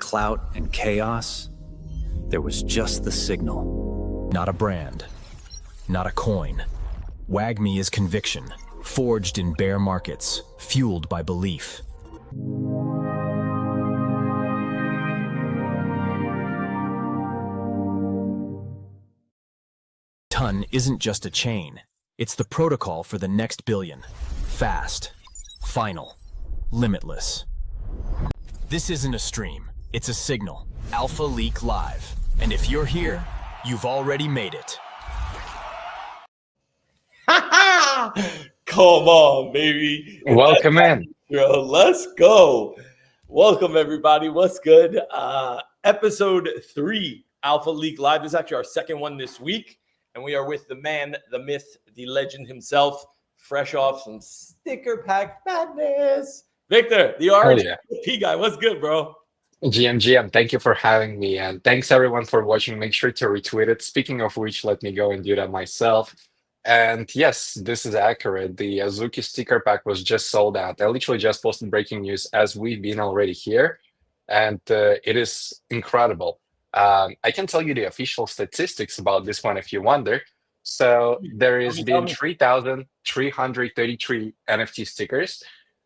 clout and chaos, there was just the signal. Not a brand, not a coin. WAGMI is conviction, forged in bear markets, fueled by belief. Ton isn't just a chain. It's the protocol for the next billion. Fast, final, limitless. This isn't a stream. It's a signal. Alpha Leak Live. And if you're here, you've already made it. Come on, baby. Welcome in. Bro, let's go. Welcome, everybody. What's good? Episode 3, Alpha Leak Live. This is actually our second one this week. And we are with the man, the myth, the legend himself, fresh off some sticker pack madness. Viktor, the RP guy. What's good, bro? GM, thank you for having me. And thanks everyone for watching. Make sure to retweet it. Speaking of which, let me go and do that myself. And yes, this is accurate. The Azuki sticker pack was just sold out. I literally just posted breaking news as we've been already here. And it is incredible. I can tell you the official statistics about this one if you wonder. So there has been 3,333 NFT stickers.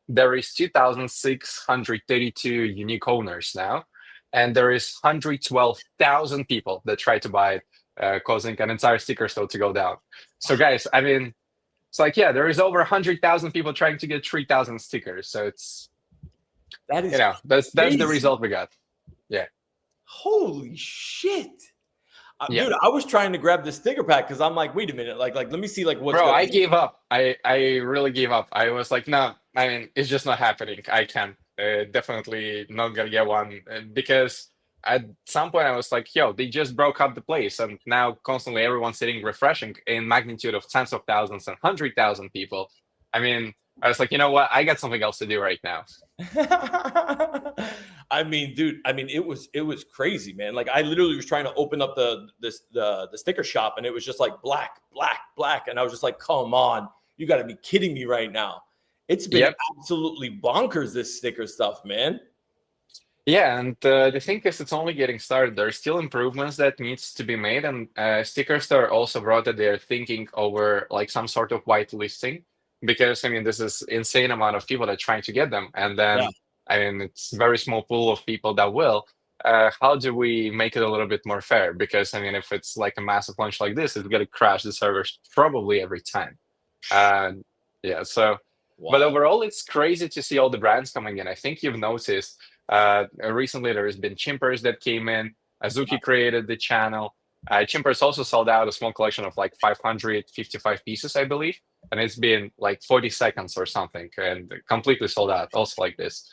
There is 2,632 unique owners now. And there is 112,000 people that try to buy it, causing an entire sticker store to go down. So guys, I mean, it's like, yeah, there is over 100,000 people trying to get 3,000 stickers. So it's, that is, that's the result we got. Yeah. Holy shit. Yeah. Dude, I was trying to grab the sticker pack because I'm like, wait a minute, like let me see like what's Bro, I gave up. I really gave up. I was like, no, I mean, it's just not happening. I can't. Definitely not gonna get one because at some point I was like, yo, they just broke up the place, and now constantly everyone's sitting refreshing in magnitude of tens of thousands and 100,000 people. I mean, I was like, you know what? I got something else to do right now. I mean, dude, it was crazy, man. Like I literally was trying to open up the sticker shop and it was just like black. And I was just like, come on, you got to be kidding me right now. It's been absolutely bonkers, this sticker stuff, man. Yeah, and the thing is, it's only getting started. There's still improvements that needs to be made, and Sticker Store also wrote that they're thinking over like some sort of white listing, because I mean, this is insane amount of people that are trying to get them, and then I mean, it's very small pool of people that will. How do we make it a little bit more fair? Because I mean, if it's like a massive launch like this, it's gonna crash the servers probably every time. Yeah, so. Wow. But overall, it's crazy to see all the brands coming in. I think you've noticed recently there has been Chimpers that came in. Azuki created the channel. Chimpers also sold out a small collection of like 555 pieces, I believe. And it's been like 40 seconds or something and completely sold out, also like this.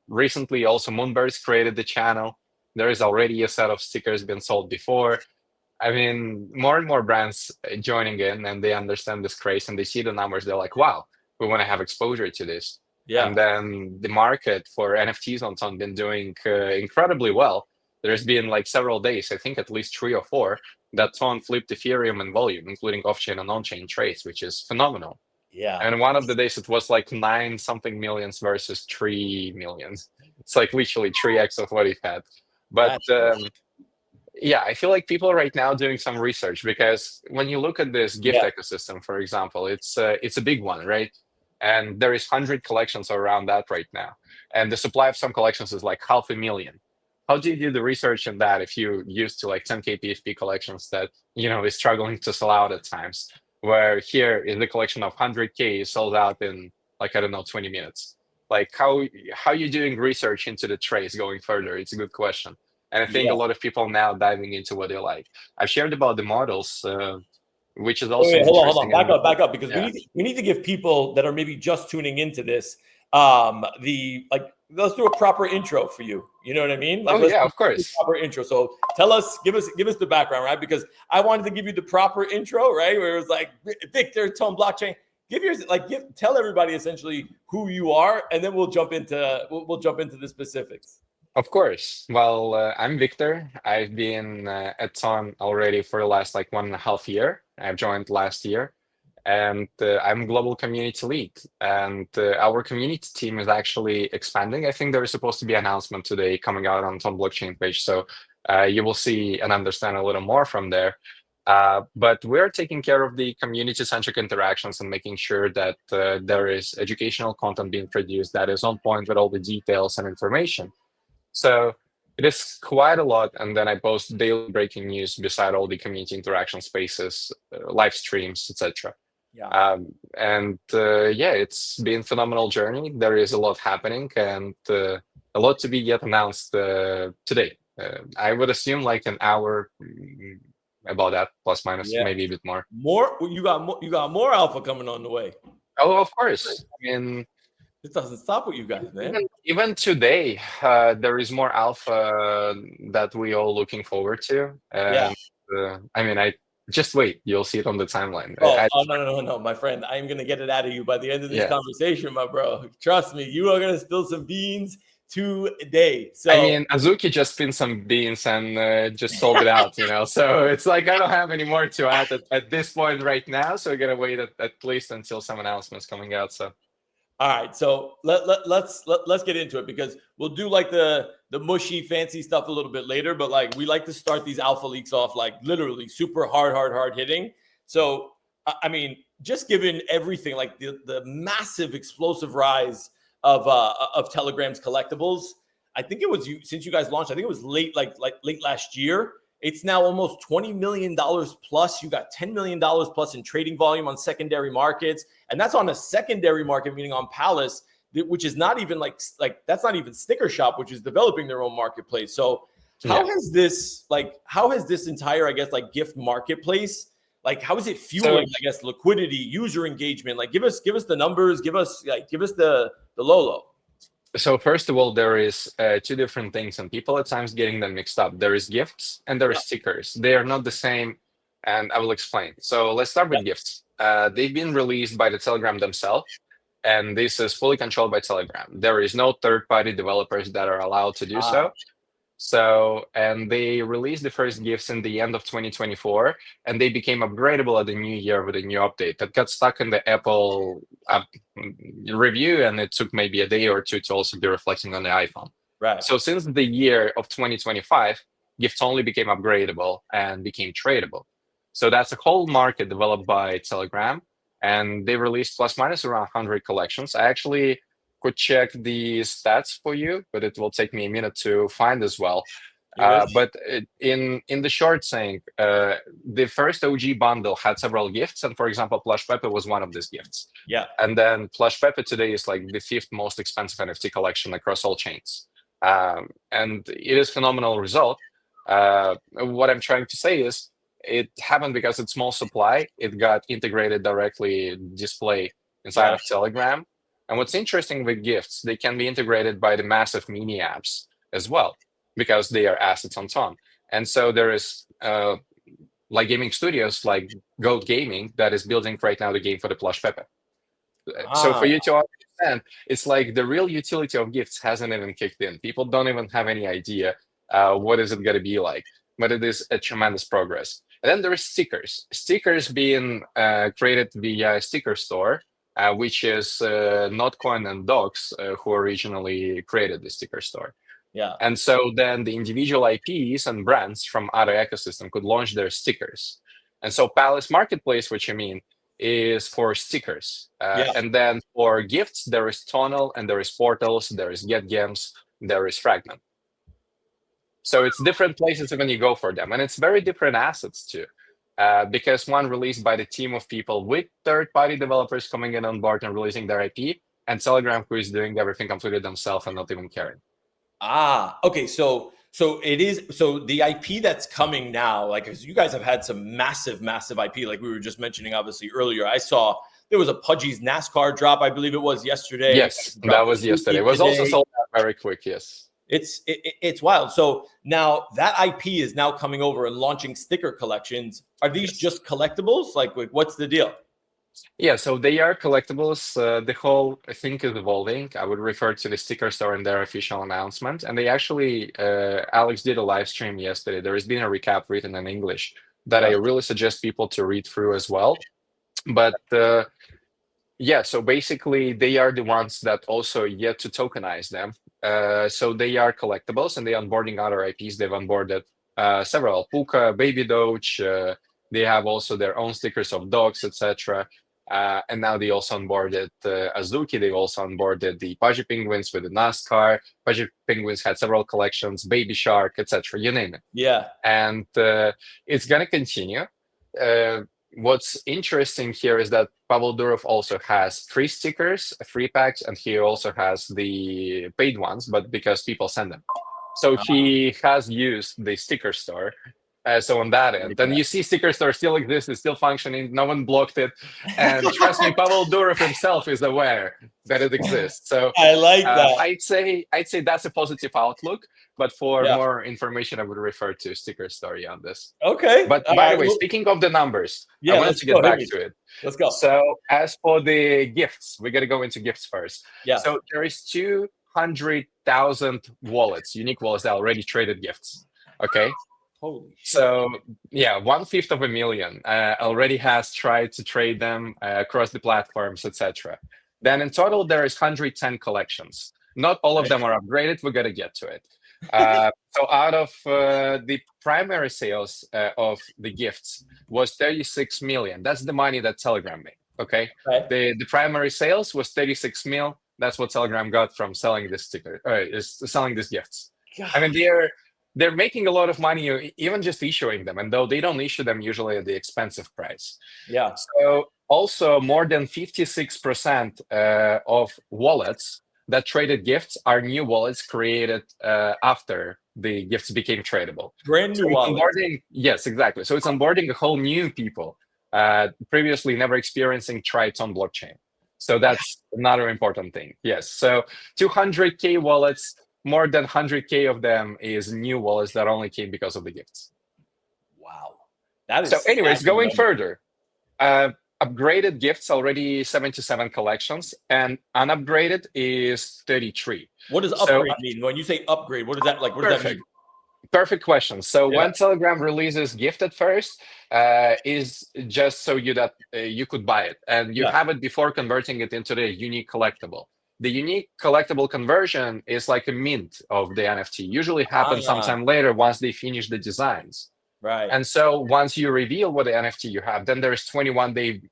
Recently, also Moonbirds created the channel. There is already a set of stickers been sold before. I mean, more and more brands joining in, and they understand this craze and they see the numbers. They're like, wow, we want to have exposure to this. Yeah. And then the market for NFTs on Ton been doing incredibly well. There's been like several days, I think at least 3 or 4, that Ton flipped Ethereum in volume, including off-chain and on-chain trades, which is phenomenal. Yeah. And one of the days it was like 9 something millions versus 3 millions. It's like literally 3x of what it had. But yeah, I feel like people are right now doing some research, because when you look at this gift ecosystem, for example, it's a big one, right? And there is 100 collections around that right now. And the supply of some collections is like 500,000. How do you do the research in that if you used to like 10K PFP collections that, you know, is struggling to sell out at times, where here is the collection of 100K sold out in like, I don't know, 20 minutes. Like how you doing research into the trades going further? It's a good question. And I think a lot of people now diving into what they like. I've shared about the models, which is also hold on, back up, because we need to give people that are maybe just tuning into this let's do a proper intro for you. You know what I mean? Like, of course. Proper intro. So give us the background, right? Because I wanted to give you the proper intro, right? Where it was like Viktor, Ton Blockchain. Tell everybody essentially who you are, and then we'll jump into the specifics. Of course. Well, I'm Viktor. I've been at Ton already for the last like 1.5 years. I've joined last year. and I'm global community lead. And our community team is actually expanding. I think there is supposed to be an announcement today coming out on Tom blockchain page, so you will see and understand a little more from there. But we're taking care of the community-centric interactions and making sure that there is educational content being produced that is on point with all the details and information. So it is quite a lot. And then I post daily breaking news beside all the community interaction spaces, live streams, etc. Yeah. Yeah, it's been a phenomenal journey. There is a lot happening and a lot to be yet announced today. I would assume like an hour about that, plus minus, Yeah. maybe a bit more. You got more alpha coming on the way. Oh, of course. I mean, This doesn't stop with you guys, man. even today, there is more alpha that we all looking forward to. And I mean, I just wait. You'll see it on the timeline. No, my friend. I'm gonna get it out of you by the end of this Yeah. conversation, my bro. Trust me, you are gonna spill some beans today. So I mean, Azuki just spun some beans and just sold it out, So it's like I don't have any more to add at this point right now. So we're gonna wait at least until some announcements coming out. So. all right, so let's get into it because we'll do like the mushy fancy stuff a little bit later, but like we like to start these alpha leaks off like literally super hard hitting. So I mean, just given everything like the massive explosive rise of Telegram's collectibles, I think it was since you guys launched. I think it was late last year. It's now almost $20 million plus. You got $10 million plus in trading volume on secondary markets. And that's on a secondary market, meaning on Palace, which is not even like that's not even Sticker Shop, which is developing their own marketplace. So how has this entire, I guess, like gift marketplace, like how is it fueling, I guess, liquidity, user engagement? Like give us the numbers, give us the Lolo. So first of all, there is two different things, and people at times getting them mixed up. There is gifts and there is stickers. They are not the same, and I will explain. So let's start with gifts. They've been released by the Telegram themselves, and this is fully controlled by Telegram. There is no third-party developers that are allowed to do so. So, and they released the first gifts in the end of 2024, and they became upgradable at the new year with a new update that got stuck in the Apple review, and it took maybe a day or two to also be reflecting on the iPhone. Right. So since the year of 2025, gifts only became upgradable and became tradable. So that's a whole market developed by Telegram, and they released plus minus around 100 collections. I actually could check the stats for you, but it will take me a minute to find as well. But in the short saying, the first OG bundle had several gifts, and for example, Plush Pepe was one of these gifts. Yeah. And then Plush Pepe today is like the 5th most expensive NFT collection across all chains, and it is a phenomenal result. What I'm trying to say is, it happened because it's small supply. It got integrated directly display inside of Telegram. And what's interesting with gifts, they can be integrated by the massive mini apps as well, because they are assets on Tom. And so there is like gaming studios like Goat Gaming that is building right now the game for the Plush Pepe. So for you to understand, it's like the real utility of gifts hasn't even kicked in. People don't even have any idea what is it going to be like, but it is a tremendous progress. And then there is stickers. Stickers being created via Sticker Store, which is Notcoin and Docs who originally created the Sticker Store. Yeah. And so then the individual IPs and brands from other ecosystem could launch their stickers. And so Palace Marketplace, which I mean, is for stickers. And then for gifts, there is Tonal, and there is Portals, there is Get Gems, there is Fragment. So it's different places when you go for them. And it's very different assets too. Because one released by the team of people with third-party developers coming in on board and releasing their IP, and Telegram who is doing everything completely themselves and not even caring. Okay. So the IP that's coming now, like, because you guys have had some massive IP, like we were just mentioning, obviously earlier. I saw there was a Pudgy's NASCAR drop, I believe it was yesterday. Yes, that was yesterday. It was also sold out very quick. Yes. It's wild. So now that IP is now coming over and launching sticker collections. Are these just collectibles? Like what's the deal? Yeah, so they are collectibles. The whole thing is evolving. I would refer to the Sticker Store in their official announcement. And they actually, Alex did a live stream yesterday. There has been a recap written in English that I really suggest people to read through as well. But yeah, so basically they are the ones that also yet to tokenize them. So they are collectibles and they onboarding other IPs. They've onboarded several Puka, Baby Doge. They have also their own stickers of dogs, etc. And now they also onboarded Azuki. They also onboarded the Pudgy Penguins with the NASCAR. Pudgy Penguins had several collections, Baby Shark, etc. You name it. Yeah. And it's going to continue. What's interesting here is that Pavel Durov also has free stickers, free packs, and he also has the paid ones, but because people send them. So he has used the sticker store. So on that end, and you see sticker store still exists, it's still functioning, no one blocked it. And trust me, Pavel Durov himself is aware that it exists. So I like that. I'd say that's a positive outlook. But for more information, I would refer to Sticker Story on this. Okay. But by the way, speaking of the numbers, I wanted to get back to it. Let's go. So as for the gifts, we got to go into gifts first. Yeah. So there is 200,000 wallets, unique wallets that already traded gifts. Okay. Holy shit. So yeah, 1/5 of a million already has tried to trade them across the platforms, etc. Then in total, there is 110 collections. Not all of them are upgraded. We got to get to it. So out of the primary sales of the gifts was 36 million. That's the money that Telegram made. Okay. Right. The primary sales was 36 mil. That's what Telegram got from selling this sticker, is selling these gifts. God. I mean, they're making a lot of money even just issuing them, and though they don't issue them usually at the expensive price. Yeah. So also more than 56% of wallets that traded gifts are new wallets created after the gifts became tradable. Brand new wallets. Yes, exactly. So it's onboarding a whole new people previously never experiencing Triton blockchain. So that's another important thing. Yes. So 200K wallets, more than 100K of them is new wallets that only came because of the gifts. Wow. That is so anyways, going further. Upgraded gifts already 77 collections, and unupgraded is 33. What does upgrade mean? When you say upgrade, what does that like? What does that mean? Perfect question. So when Telegram releases gift at first, is just so you could buy it, and you have it before converting it into the unique collectible. The unique collectible conversion is like a mint of the NFT. Usually happens sometime later once they finish the designs. Right. And so once you reveal what the NFT you have, then there's 21-day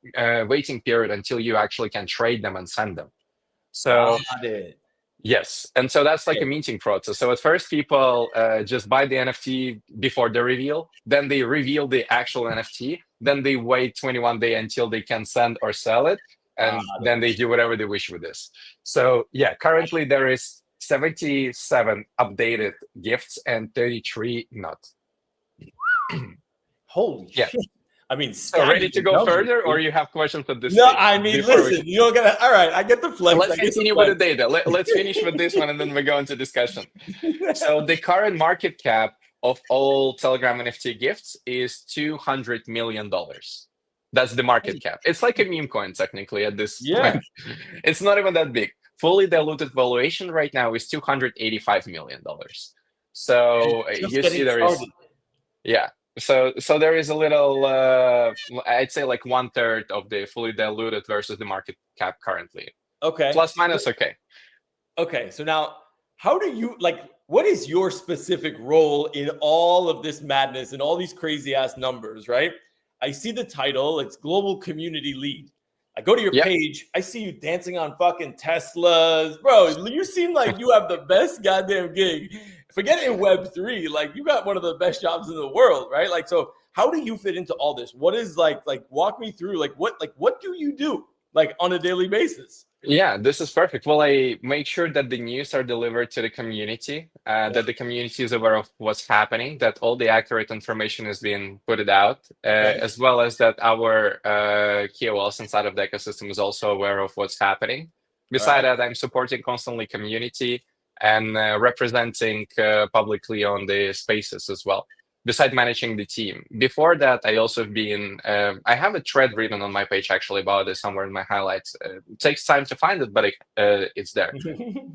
waiting period until you actually can trade them and send them. So yes, and so that's like a minting process. So at first people just buy the NFT before the reveal, then they reveal the actual NFT, then they wait 21 days until they can send or sell it, and then they do whatever they wish with this. So yeah, currently there is 77 updated gifts and 33 not. Holy shit. I mean, so ready to go further, or you have questions at this No, stage? I mean, listen, you don't gotta. All right, I get the flex. Let's continue with the data. Let's finish with this one, and then we go into discussion. So the current market cap of all Telegram NFT gifts is $200 million. That's the market cap. It's like a meme coin, technically, at this point. It's not even that big. Fully diluted valuation right now is $285 million. So you see there is... Yeah. So there is a little, I'd say like 1/3 of the fully diluted versus the market cap currently. Okay. Plus minus, okay. Okay. So now, how do you, like, what is your specific role in all of this madness and all these crazy ass numbers, right? I see the title, it's Global Community Lead. I go to your page, I see you dancing on fucking Teslas. Bro, you seem like you have the best goddamn gig. Forget in Web3, like you got one of the best jobs in the world, right? Like, so how do you fit into all this? What is like walk me through, like what do you do like on a daily basis? Yeah, this is perfect. Well, I make sure that the news are delivered to the community, that the community is aware of what's happening, that all the accurate information is being put out, as well as that our KOLs inside of the ecosystem is also aware of what's happening. Besides that, I'm supporting constantly community and representing publicly on the spaces as well, besides managing the team. Before that, I also have been, I have a thread written on my page actually about this somewhere in my highlights. It takes time to find it, but it's there.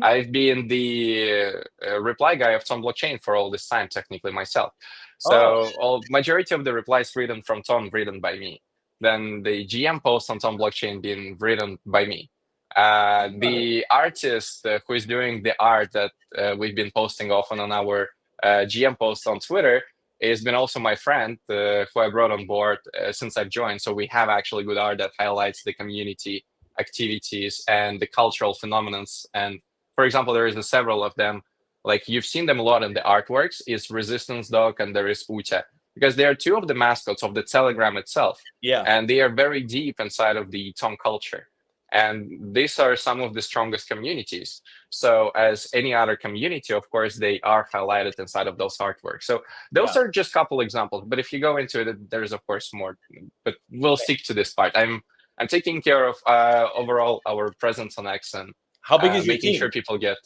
I've been the reply guy of Tom Blockchain for all this time, technically myself. So majority of the replies written from Tom, written by me. then the GM post on some blockchain being written by me. The artist who is doing the art that we've been posting often on our GM posts on Twitter has been also my friend who I brought on board since I've joined. So we have actually good art that highlights the community activities and the cultural phenomena. And for example, there is several of them. Like you've seen them a lot in the artworks. Is Resistance Dog and there is Ucha, because they are two of the mascots of the Telegram itself. Yeah. And they are very deep inside of the Tom culture. And these are some of the strongest communities. So as any other community, of course, they are highlighted inside of those artworks. So those are just a couple examples. But if you go into it, there's of course more. But we'll stick to this part. I'm taking care of overall our presence on X and how big is your making team? sure people get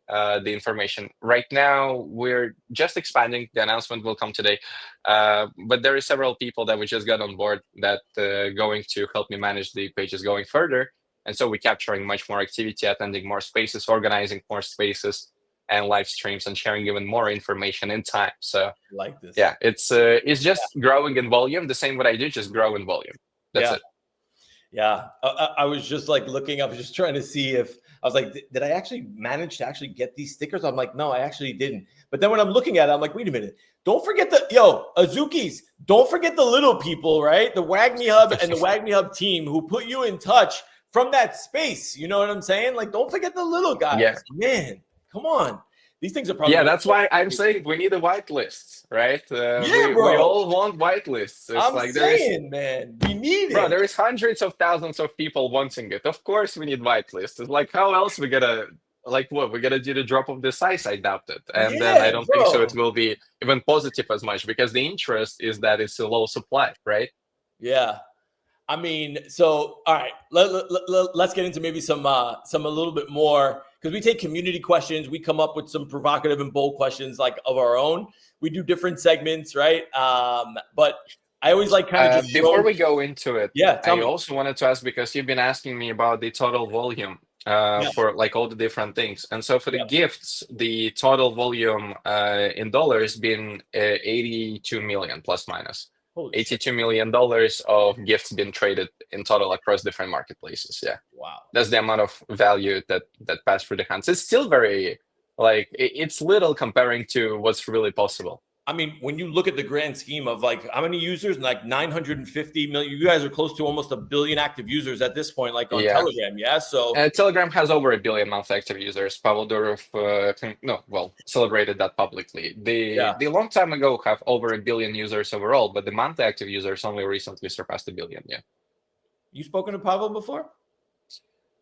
the information. Right now, we're just expanding. The announcement will come today. But there are several people that we just got on board that going to help me manage the pages going further. And so we're capturing much more activity, attending more spaces, organizing more spaces and live streams, and sharing even more information in time. So like this. Yeah, it's just growing in volume. The same what I do, just grow in volume. That's it. Yeah, I was just like looking up, just trying to see if I was like, did I actually manage to actually get these stickers? I'm like, no, I actually didn't. But then when I'm looking at it, I'm like, wait a minute. Don't forget Azukis. Don't forget the little people, right? The WAGMI Hub and the WAGMI Hub team who put you in touch from that space. You know what I'm saying? Like, don't forget the little guys. Yeah. Man, come on. These things are probably. Yeah, that's why I'm saying we need a whitelist, right? Yeah, we bro. all want whitelists. I'm like, saying, man, we need it. Bro, there is hundreds of thousands of people wanting it. Of course we need whitelists. It's like, how else we gonna, like what? We're gonna do the drop of the size, I doubt it. And then I don't think so it will be even positive as much, because the interest is that it's a low supply, right? I mean, so all right, let's get into maybe some a little bit more, because we take community questions. We come up with some provocative and bold questions like of our own. We do different segments, right? But I always like kind of just before we go into it. I also wanted to ask, because you've been asking me about the total volume for like all the different things, and so for the gifts, the total volume in dollars been 82 million plus minus. $82 million of gifts been traded in total across different marketplaces. Yeah. Wow. That's the amount of value that passed through the hands. It's still very, like, it's little comparing to what's really possible. I mean, when you look at the grand scheme of like how many users, like 950 million, you guys are close to almost 1 billion active users at this point, like on Telegram. Yeah. So Telegram has over 1 billion monthly active users. Pavel Durov, celebrated that publicly. They long time ago have over 1 billion users overall, but the monthly active users only recently surpassed 1 billion. Yeah. You spoken to Pavel before?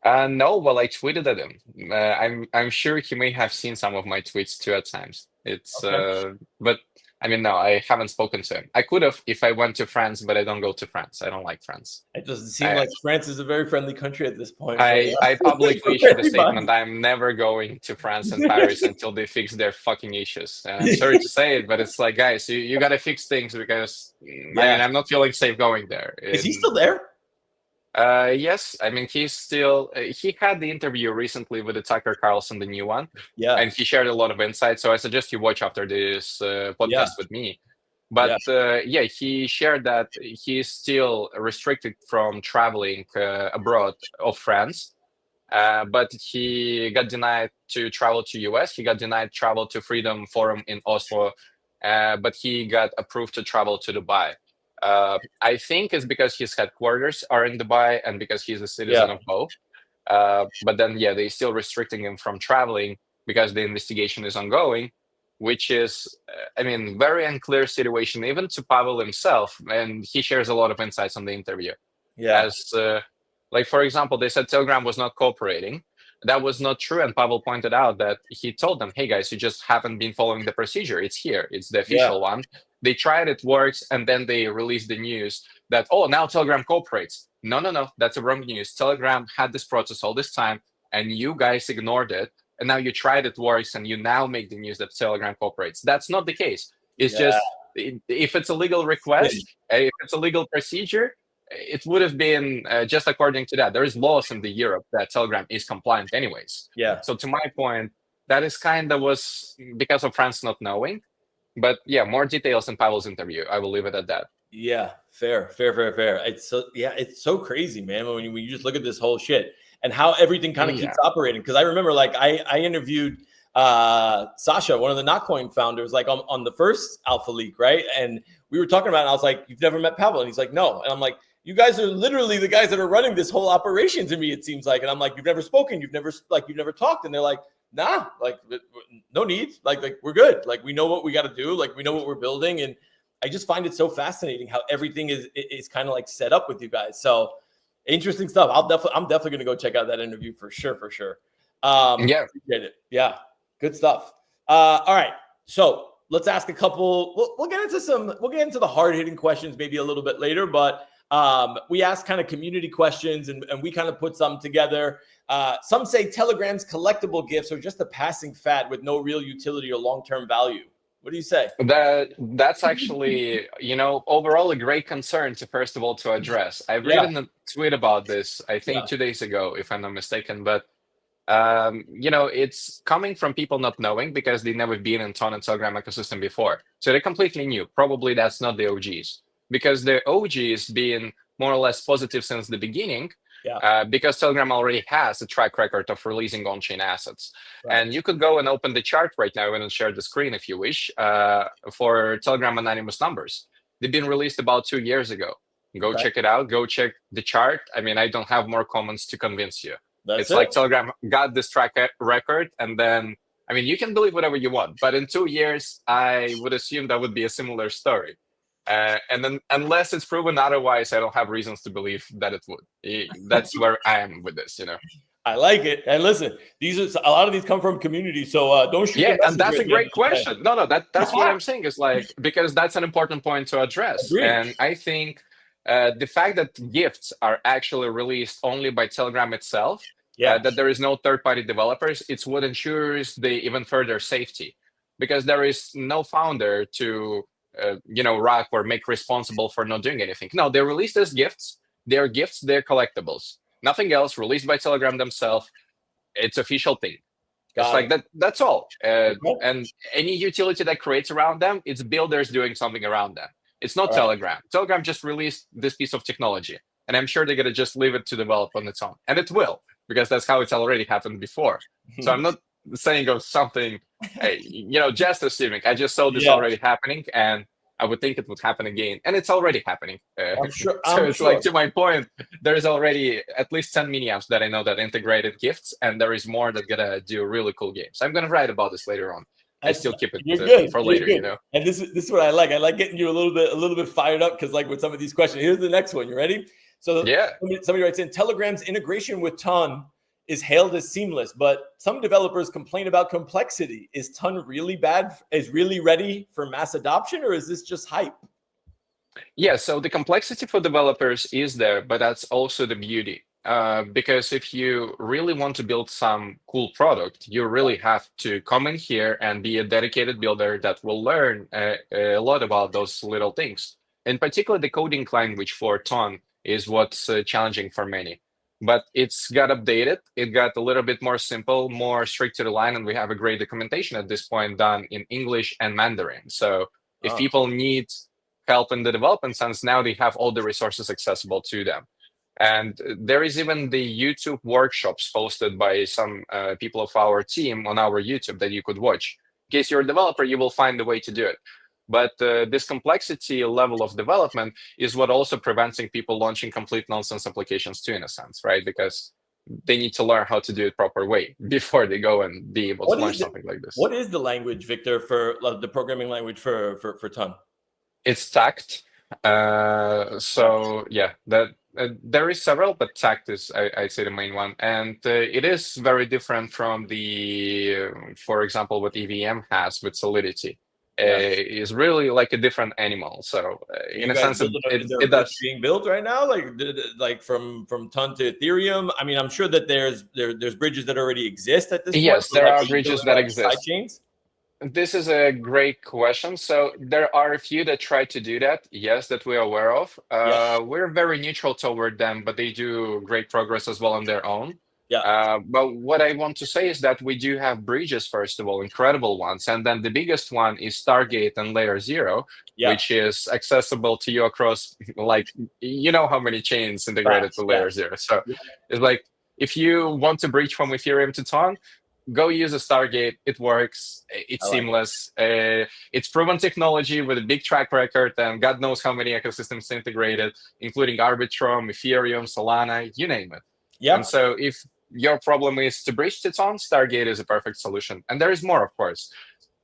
No, well, I tweeted at him. I'm sure he may have seen some of my tweets too at times. It's but I mean, no, I haven't spoken to him. I could have if I went to France, but I don't go to France. I don't like France. It doesn't seem like France is a very friendly country at this point. I publicly issued a statement. I'm never going to France and Paris until they fix their fucking issues. And I'm sorry to say it, but it's like, guys, you got to fix things, because I mean, I'm not feeling safe going there. Is he still there? Yes, I mean, he's still. He had the interview recently with the Tucker Carlson, the new one, and he shared a lot of insight. So I suggest you watch after this podcast with me. But he shared that he's still restricted from traveling abroad of France, but he got denied to travel to US. He got denied travel to Freedom Forum in Oslo, but he got approved to travel to Dubai. I think it's because his headquarters are in Dubai and because he's a citizen of both. But then, they're still restricting him from traveling because the investigation is ongoing, which is, very unclear situation, even to Pavel himself. And he shares a lot of insights on the interview. As, like, for example, they said Telegram was not cooperating. That was not true. And Pavel pointed out that he told them, hey, guys, you just haven't been following the procedure. It's here. It's the official one. They tried, it works, and then they released the news that, now Telegram cooperates. No, that's a wrong news. Telegram had this process all this time, and you guys ignored it, and now you tried, it works, and you now make the news that Telegram cooperates. That's not the case. It's just, if it's a legal request, if it's a legal procedure, it would have been just according to that. There is laws in the Europe that Telegram is compliant anyways. So to my point, that is was because of France not knowing. But more details in Pavel's interview. I will leave it at that. Yeah, fair. It's so crazy, man. When you just look at this whole shit and how everything kind of Yeah. keeps operating. Because I remember, like, I interviewed Sasha, one of the Notcoin founders, like on the first Alpha Leak, right? And we were talking about it, and I was like, "You've never met Pavel?" And he's like, "No." And I'm like, "You guys are literally the guys that are running this whole operation to me, it seems like." And I'm like, "You've never spoken, you've never talked." And they're like, "Nah, like no need, like we're good, like we know what we got to do, like we know what we're building." And I just find it so fascinating how everything is kind of like set up with you guys. So interesting stuff. I'm definitely going to go check out that interview for sure. Yeah. Appreciate it. Yeah, good stuff. All right, so let's ask a couple. We'll get into some. We'll get into the hard hitting questions maybe a little bit later, but we ask kind of community questions and we kind of put some together. Some say Telegram's collectible gifts are just a passing fad with no real utility or long term value. What do you say? That's actually, overall a great concern to first of all to address. I've Yeah, written a tweet about this, I yeah, think 2 days ago, if I'm not mistaken, but it's coming from people not knowing because they never been in Ton and Telegram ecosystem before. So they're completely new. Probably that's not the OGs because the OGs being more or less positive since the beginning. yeah. Because Telegram already has a track record of releasing on-chain assets. Right. And you could go and open the chart right now and share the screen if you wish for Telegram anonymous numbers. They've been released about 2 years ago. Go Okay. check it out. Go check the chart. I mean, I don't have more comments to convince you. That's It's it. like Telegram got this track record, and then, I mean, you can believe whatever you want, but in 2 years, I would assume that would be a similar story. And then, unless it's proven otherwise, I don't have reasons to believe that it would. That's where I am with this. I like it. And listen, these are a lot of these come from community, so don't shoot Yeah, the and messenger that's at a the end great of the day. question. No, that's what I'm saying is like, because that's an important point to address. Agreed. And I think the fact that gifts are actually released only by Telegram itself, Yeah. that there is no third-party developers, it's what ensures the even further safety, because there is no founder to, rock or make responsible for not doing anything. No, they're released as gifts. They're gifts. They're collectibles. Nothing else. Released by Telegram themselves. It's official thing. It's Got like it. that. That's all. Okay. And any utility that creates around them, it's builders doing something around them. It's not All right. Telegram. Telegram just released this piece of technology, and I'm sure they're gonna just leave it to develop on its own, and it will, because that's how it's already happened before. So I'm not saying of something, just assuming. I just saw this Yeah. already happening, and I would think it would happen again, and it's already happening. I'm sure. So I'm it's sure. like, to my point, there's already at least 10 mini apps that I know that integrated gifts, and there is more that gonna do really cool games. I'm gonna write about this later on. I still keep it You're good. for You're later. good. And this is what I like. I like getting you a little bit fired up because, like, with some of these questions. Here's the next one. You ready? So Yeah. somebody writes in, Telegram's integration with Ton is hailed as seamless, but some developers complain about complexity. Is Ton really bad? Is really ready for mass adoption, or is this just hype? Yeah, so the complexity for developers is there, but that's also the beauty. Because if you really want to build some cool product, you really have to come in here and be a dedicated builder that will learn a lot about those little things. In particular, the coding language for Ton is what's challenging for many. But it's got updated. It got a little bit more simple, more strict to the line, and we have a great documentation at this point done in English and Mandarin. So if Oh. people need help in the development sense, now they have all the resources accessible to them. And there is even the YouTube workshops posted by some people of our team on our YouTube that you could watch. In case you're a developer, you will find a way to do it. But this complexity level of development is what also preventing people launching complete nonsense applications too, in a sense, right? Because they need to learn how to do it proper way before they go and be able to launch something like this. What is the language, Victor, for the programming language for Ton? It's Tact. So yeah, that there is several, but Tact is I'd say the main one, and it is very different from the, for example, what EVM has with Solidity. Yeah. Is really like a different animal. So in a sense, Is there a it bridge does. being built right now, like from Ton to Ethereum? I mean, I'm sure that there's bridges that already exist at this point. Yes, but, there like, are you bridges building, that like, side exist. chains. This is a great question. So there are a few that try to do that, yes, that we're aware of. Yeah. We're very neutral toward them, but they do great progress as well on their own. But what I want to say is that we do have bridges, first of all, incredible ones. And then the biggest one is Stargate and Layer Zero, which is accessible to you across, like, you know how many chains integrated to Layer Zero. So it's like, if you want to bridge from Ethereum to Ton, go use a Stargate. It works. It's seamless. It's proven technology with a big track record, and God knows how many ecosystems integrated, including Arbitrum, Ethereum, Solana, you name it. And so if your problem is to bridge to Ton, Stargate is a perfect solution. And there is more, of course.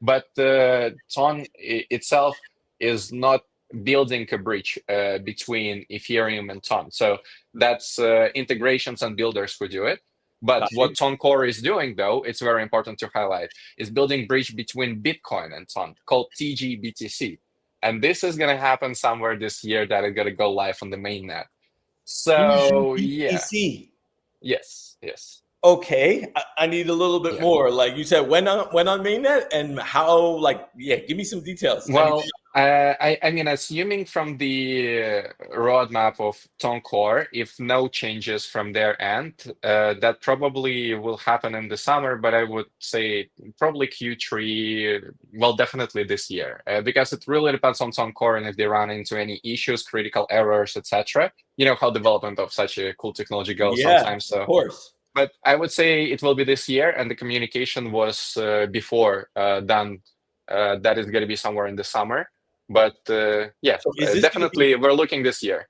But Ton itself is not building a bridge between Ethereum and Ton. So that's integrations and builders who do it. But what Ton Core is doing, though, it's very important to highlight, is building bridge between Bitcoin and Ton called TGBTC. And this is going to happen somewhere this year that is going to go live on the mainnet. So, yeah. Yes. Okay, I need a little bit more. Like you said, when on mainnet and how? Like, give me some details. Well, I mean, assuming from the roadmap of Ton Core, if no changes from their end, that probably will happen in the summer. But I would say probably Q3. Well, definitely this year, because it really depends on Ton Core and if they run into any issues, critical errors, etc. You know how development of such a cool technology goes sometimes. So, of course. But I would say it will be this year, and the communication was before done. That is going to be somewhere in the summer. But so definitely we're looking this year.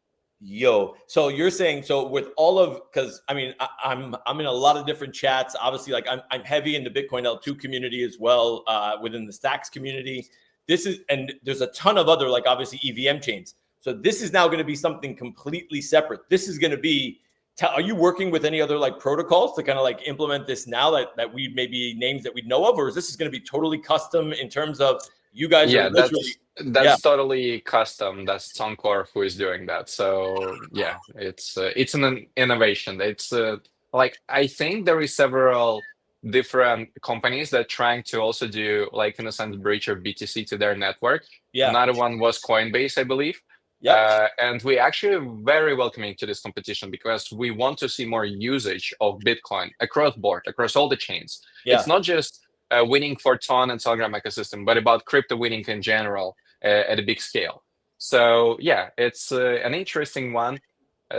So you're saying, so with all of, because I mean, I'm in a lot of different chats. Obviously, like I'm heavy in the Bitcoin L2 community as well, within the Stacks community. And there's a ton of other, like obviously EVM chains. So this is now going to be something completely separate. This is going to be. Are you working with any other like protocols to kind of like implement this now that we maybe names that we know of, or is this going to be totally custom in terms of you guys? Yeah, that's totally custom. That's Ton Core who is doing that. So yeah, it's an innovation. It's like I think there is several different companies that trying to also do like in a sense bridge of BTC to their network. Another one was Coinbase, I believe. And we actually very welcoming to this competition because we want to see more usage of Bitcoin across board, across all the chains. It's not just winning for Ton and Telegram ecosystem, but about crypto winning in general at a big scale. So yeah, it's an interesting one.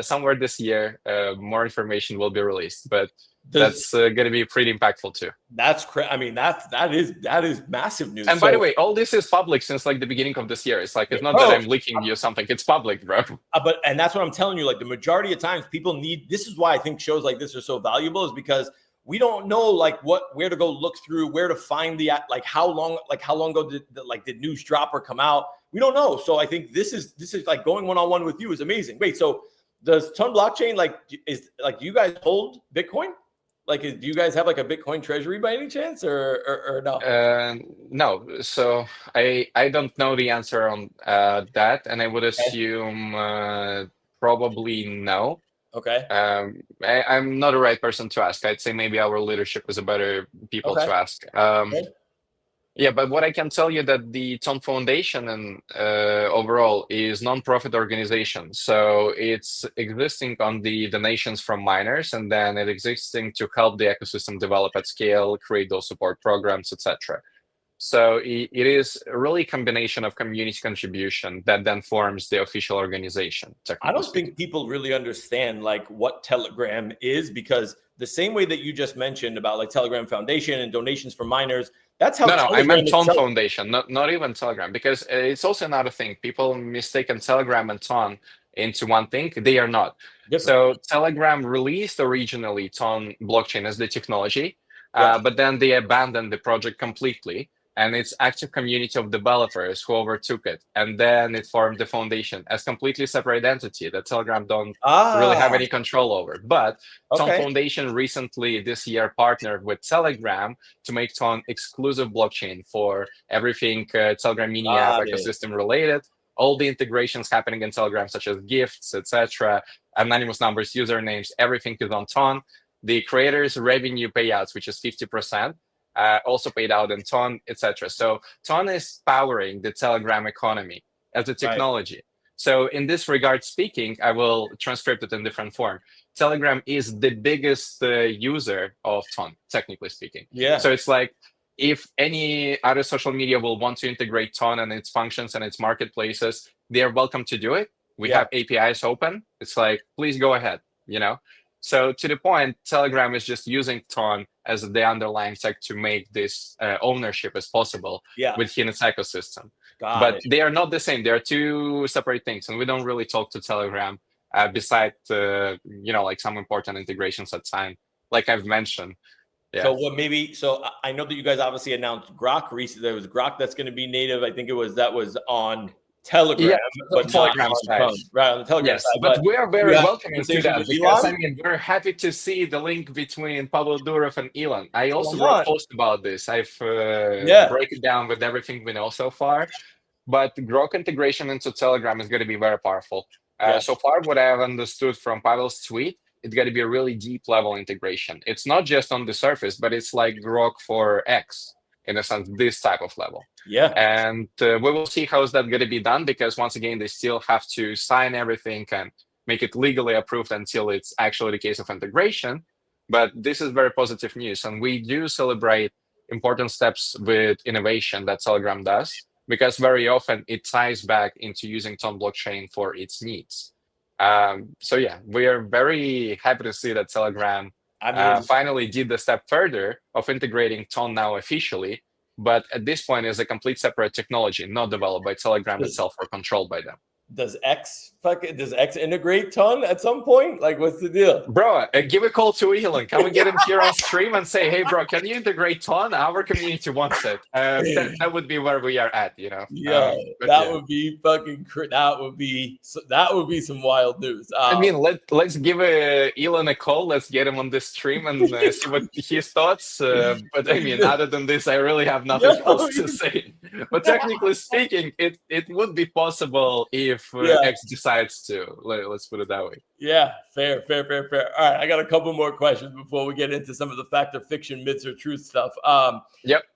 Somewhere this year, more information will be released, but that's going to be pretty impactful too. I mean, that is massive news. And by the way, all this is public since like the beginning of this year. It's like it's not that I'm leaking you something; it's public, bro. And that's what I'm telling you. Like the majority of times, people need. This is why I think shows like this are so valuable, is because we don't know like where to go look through, where to find the like how long ago did news drop or come out. We don't know. So I think this is like going one-on-one with you is amazing. Wait, so does Ton blockchain do you guys hold Bitcoin? Like, do you guys have like a Bitcoin treasury by any chance, or no? No. So I don't know the answer on that, and I would assume probably no. Okay. I'm not the right person to ask. I'd say maybe our leadership is a better people to ask. Yeah, but what I can tell you that the Ton Foundation and overall is non-profit organization. So it's existing on the donations from miners, and then it existing to help the ecosystem develop at scale, create those support programs, etc. So it is really a combination of community contribution that then forms the official organization. I don't think people really understand like what Telegram is, because the same way that you just mentioned about like Telegram Foundation and donations from miners, that's how. No, I meant Ton Foundation, not even Telegram, because it's also another thing. People mistaken Telegram and Ton into one thing. They are not. So Telegram released originally Ton blockchain as the technology, but then they abandoned the project completely. And it's active community of developers who overtook it. And then it formed the foundation as completely separate entity that Telegram don't really have any control over. But Ton Foundation recently this year partnered with Telegram to make Ton exclusive blockchain for everything Telegram mini app ecosystem related. All the integrations happening in Telegram, such as gifts, etc., anonymous numbers, usernames, everything is on Ton. The creators' revenue payouts, which is 50%. Also paid out in Ton, etc. So Ton is powering the Telegram economy as a technology. So in this regard speaking, I will transcript it in different form. Telegram is the biggest user of Ton, technically speaking. Yeah. So it's like, if any other social media will want to integrate Ton and its functions and its marketplaces, they are welcome to do it. We have APIs open. It's like, please go ahead, you know? So to the point, Telegram is just using Ton as the underlying tech to make this ownership as possible within its ecosystem. But they are not the same. They are two separate things, and we don't really talk to Telegram besides, like some important integrations at time, like I've mentioned. Yeah. So what maybe, so I know that you guys obviously announced Grok recently. There was Grok that's going to be native. I think that was on Telegram, but Telegram not side. on right, on the Telegram side. But we are very welcoming to that because Elon? I mean, we're happy to see the link between Pavel Durov and Elon. I also wrote a post about this. I've break it down with everything we know so far. But Grok integration into Telegram is going to be very powerful. So far, what I have understood from Pavel's tweet, it's going to be a really deep level integration. It's not just on the surface, but it's like Grok for X, in a sense, this type of level. Yeah. And we will see how is that going to be done, because once again, they still have to sign everything and make it legally approved until it's actually the case of integration. But this is very positive news. And we do celebrate important steps with innovation that Telegram does, because very often it ties back into using Ton blockchain for its needs. So yeah, we are very happy to see that Telegram finally did the step further of integrating Ton now officially, but at this point is a complete separate technology, not developed by Telegram itself or controlled by them. Does X integrate Ton at some point? Like, what's the deal? Bro, give a call to Elon. Can we get him here on stream and say, hey, bro, can you integrate Ton? Our community wants it. That would be where we are at, you know? Yeah, would be fucking, that would be some wild news. I mean, let's give Elon a call. Let's get him on this stream and see what his thoughts. But I mean, other than this, I really have nothing else to say. But technically speaking, it would be possible if X decides to. Let's put it that way. Yeah, fair. All right, I got a couple more questions before we get into some of the fact or fiction, myths or truth stuff.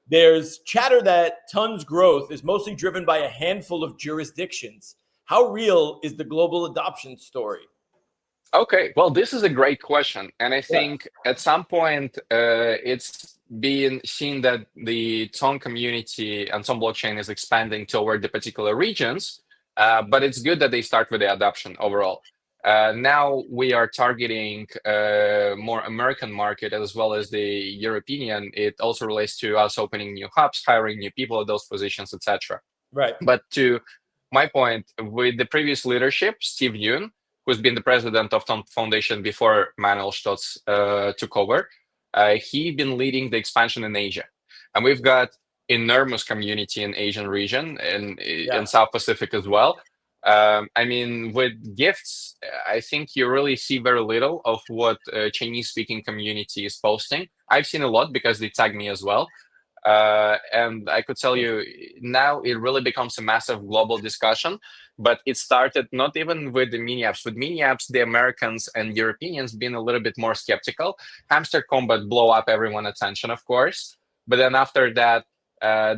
There's chatter that Ton's growth is mostly driven by a handful of jurisdictions. How real is the global adoption story? Okay, well, this is a great question. And I think at some point it's being seen that the Ton community and Ton blockchain is expanding toward the particular regions. But it's good that they start with the adoption overall. Now we are targeting more American market as well as the European. It also relates to us opening new hubs, hiring new people at those positions, etc. Right. But to my point, with the previous leadership, Steve Yoon, who's been the president of Ton Foundation before Manuel Stotz took over, he's been leading the expansion in Asia. And we've got enormous community in Asian region and in South Pacific as well. I mean, with gifts, I think you really see very little of what Chinese speaking community is posting. I've seen a lot because they tag me as well. And I could tell you now it really becomes a massive global discussion, but it started not even with the mini apps. With mini apps, the Americans and Europeans been a little bit more skeptical. Hamster Combat blow up everyone's attention, of course. But then after that,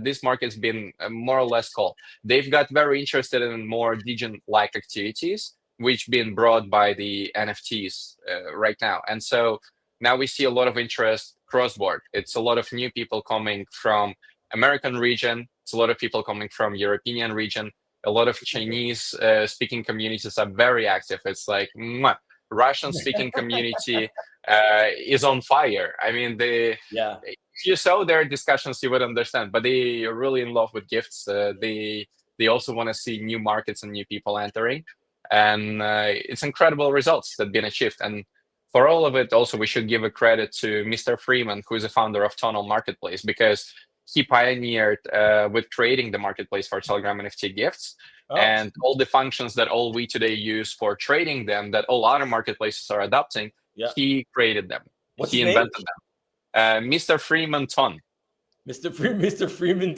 this market's been more or less cold. They've got very interested in more Degen-like activities, which been brought by the NFTs right now. And so now we see a lot of interest cross-board. It's a lot of new people coming from American region. It's a lot of people coming from European region. A lot of Chinese speaking communities are very active. It's like Russian speaking community is on fire. I mean, if you saw their discussions, you would understand. But they are really in love with gifts. They also want to see new markets and new people entering, and it's incredible results that have been achieved. And for all of it, also we should give a credit to Mr. Freeman, who is the founder of Tonal Marketplace, because he pioneered with creating the marketplace for Telegram NFT gifts. And all the functions that all we today use for trading them, that all other marketplaces are adopting, he created them. He invented them. Mr. Freeman Ton. Mr. Freeman.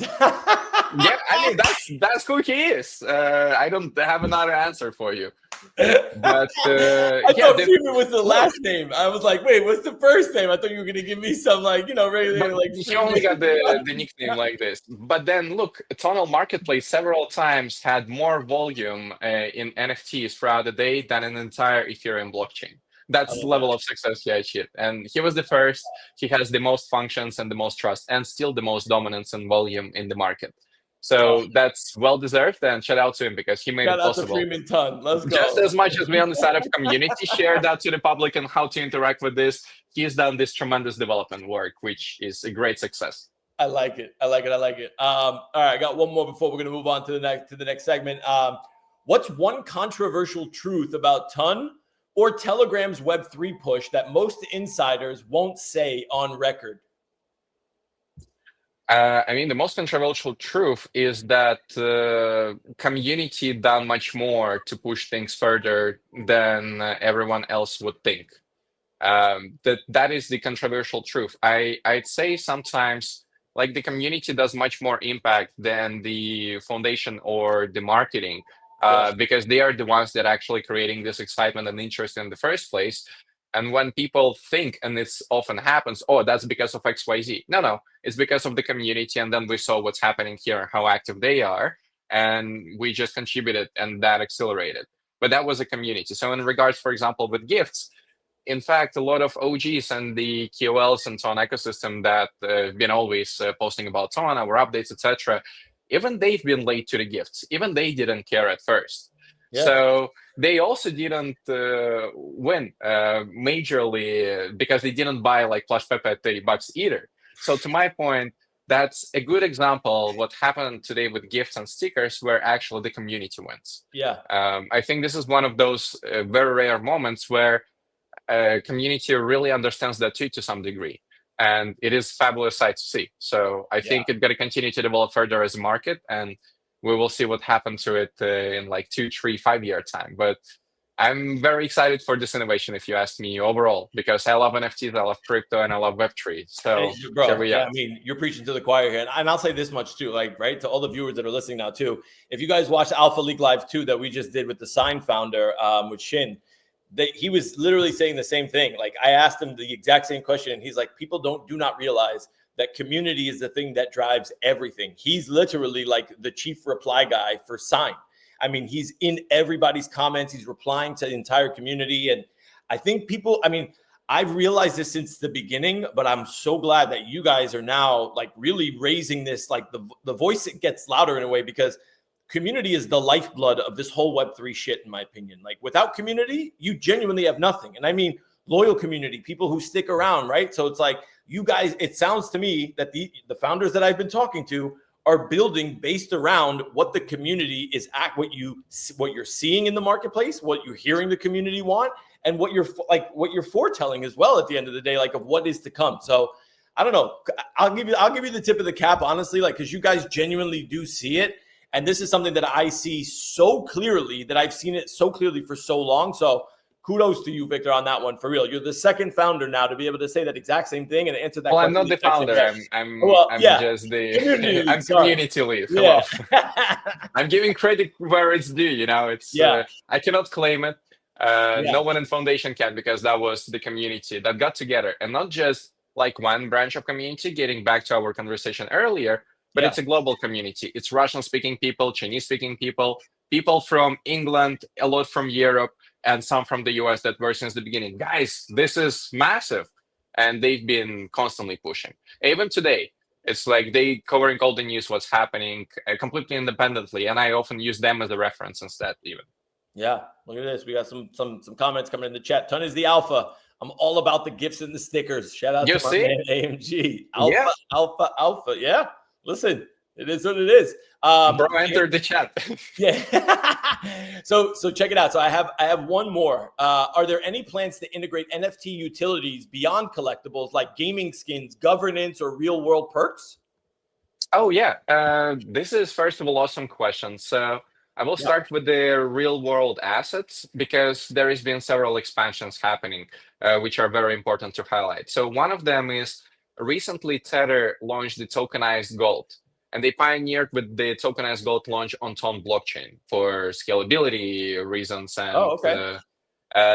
Yeah, I mean that's who he is. I don't have another answer for you. But I yeah, thought Freeman was the look, last name. I was like, wait, what's the first name? I thought you were gonna give me some like, but regular like he only Freeman. got the nickname like this. But then look, Tonal Marketplace several times had more volume in NFTs throughout the day than an entire Ethereum blockchain. I That's the love that. level of success he achieved. And he was the first. He has the most functions and the most trust, and still the most dominance and volume in the market. Oh, So that's well deserved. And shout out to him because he made shout it out to possible. Freeman Ton. Let's Just go. as much as we on the side of community share that to the public and how to interact with this, he's done this tremendous development work, which is a great success. I like it. I like it. I like it. All right, I got one more before we're gonna move on to the next segment. What's one controversial truth about Ton or Telegram's Web3 push that most insiders won't say on record? I mean, the most controversial truth is that community done much more to push things further than everyone else would think. That is the controversial truth. I'd say sometimes like the community does much more impact than the foundation or the marketing, Yeah. because they are the ones that are actually creating this excitement and interest in the first place. And when people think, and it's often happens, oh, that's because of XYZ. No, it's because of the community. And then we saw what's happening here, how active they are, and we just contributed, and that accelerated. But that was a community. So in regards, for example, with gifts, in fact, a lot of OGs and the KOLs and so on ecosystem that have been always posting about Ton, our updates, etc., even they've been late to the gifts. Even they didn't care at first. Yeah. So they also didn't win majorly because they didn't buy like Plush Pepe at $30 either. So to my point, that's a good example of what happened today with gifts and stickers, where actually the community wins. Yeah. I think this is one of those very rare moments where community really understands that too to some degree, and it is fabulous sight to see. So I think it's going to continue to develop further as a market, and we will see what happens to it in like 2, 3, 5 year time. But I'm very excited for this innovation, if you ask me overall, because I love NFTs, I love crypto, and I love Web3. So bro, here we are. I mean, you're preaching to the choir here, and I'll say this much too, like, right, to all the viewers that are listening now too. If you guys watched Alpha League Live 2 that we just did with the Sign founder, with Shin, he was literally saying the same thing. Like, I asked him the exact same question, and he's like, people do not realize that community is the thing that drives everything. He's literally like the chief reply guy for Sign. I mean, he's in everybody's comments. He's replying to the entire community. And I think people, I mean, I've realized this since the beginning, but I'm so glad that you guys are now like really raising this, like the voice gets louder in a way, because community is the lifeblood of this whole Web3 shit, in my opinion. Like, without community, you genuinely have nothing. And I mean, loyal community, people who stick around, right? So it's like, you guys, it sounds to me that the founders that I've been talking to are building based around what the community is at, what you're seeing in the marketplace, what you're hearing the community want, and what you're foretelling as well at the end of the day, like of what is to come. So I don't know. I'll give you the tip of the cap, honestly, like, because you guys genuinely do see it. And this is something that I see so clearly, that I've seen it so clearly for so long. So kudos to you, Victor, on that one, for real. You're the second founder now to be able to say that exact same thing and answer that question. I'm not the founder. I'm just the community lead. Yeah. I'm giving credit where it's due. It's I cannot claim it. No one in foundation can, because that was the community that got together, and not just like one branch of community. Getting back to our conversation earlier, but it's a global community. It's Russian-speaking people, Chinese-speaking people, people from England, a lot from Europe, and some from the US that were since the beginning. Guys, this is massive. And they've been constantly pushing. Even today, it's like they covering all the news, what's happening completely independently. And I often use them as a reference instead, even. Yeah, look at this. We got some comments coming in the chat. Ton is the alpha. I'm all about the gifts and the stickers. Shout out to my man AMG. Alpha. Yeah. Listen, it is what it is. Bro, entered the chat. Yeah. So check it out. So I have one more. Are there any plans to integrate NFT utilities beyond collectibles, like gaming skins, governance, or real world perks? Oh yeah. This is, first of all, awesome question. So I will start with the real world assets, because there has been several expansions happening, which are very important to highlight. So one of them is, recently Tether launched the tokenized gold. and they pioneered with the tokenized gold launch on Ton blockchain for scalability reasons, and Oh, okay.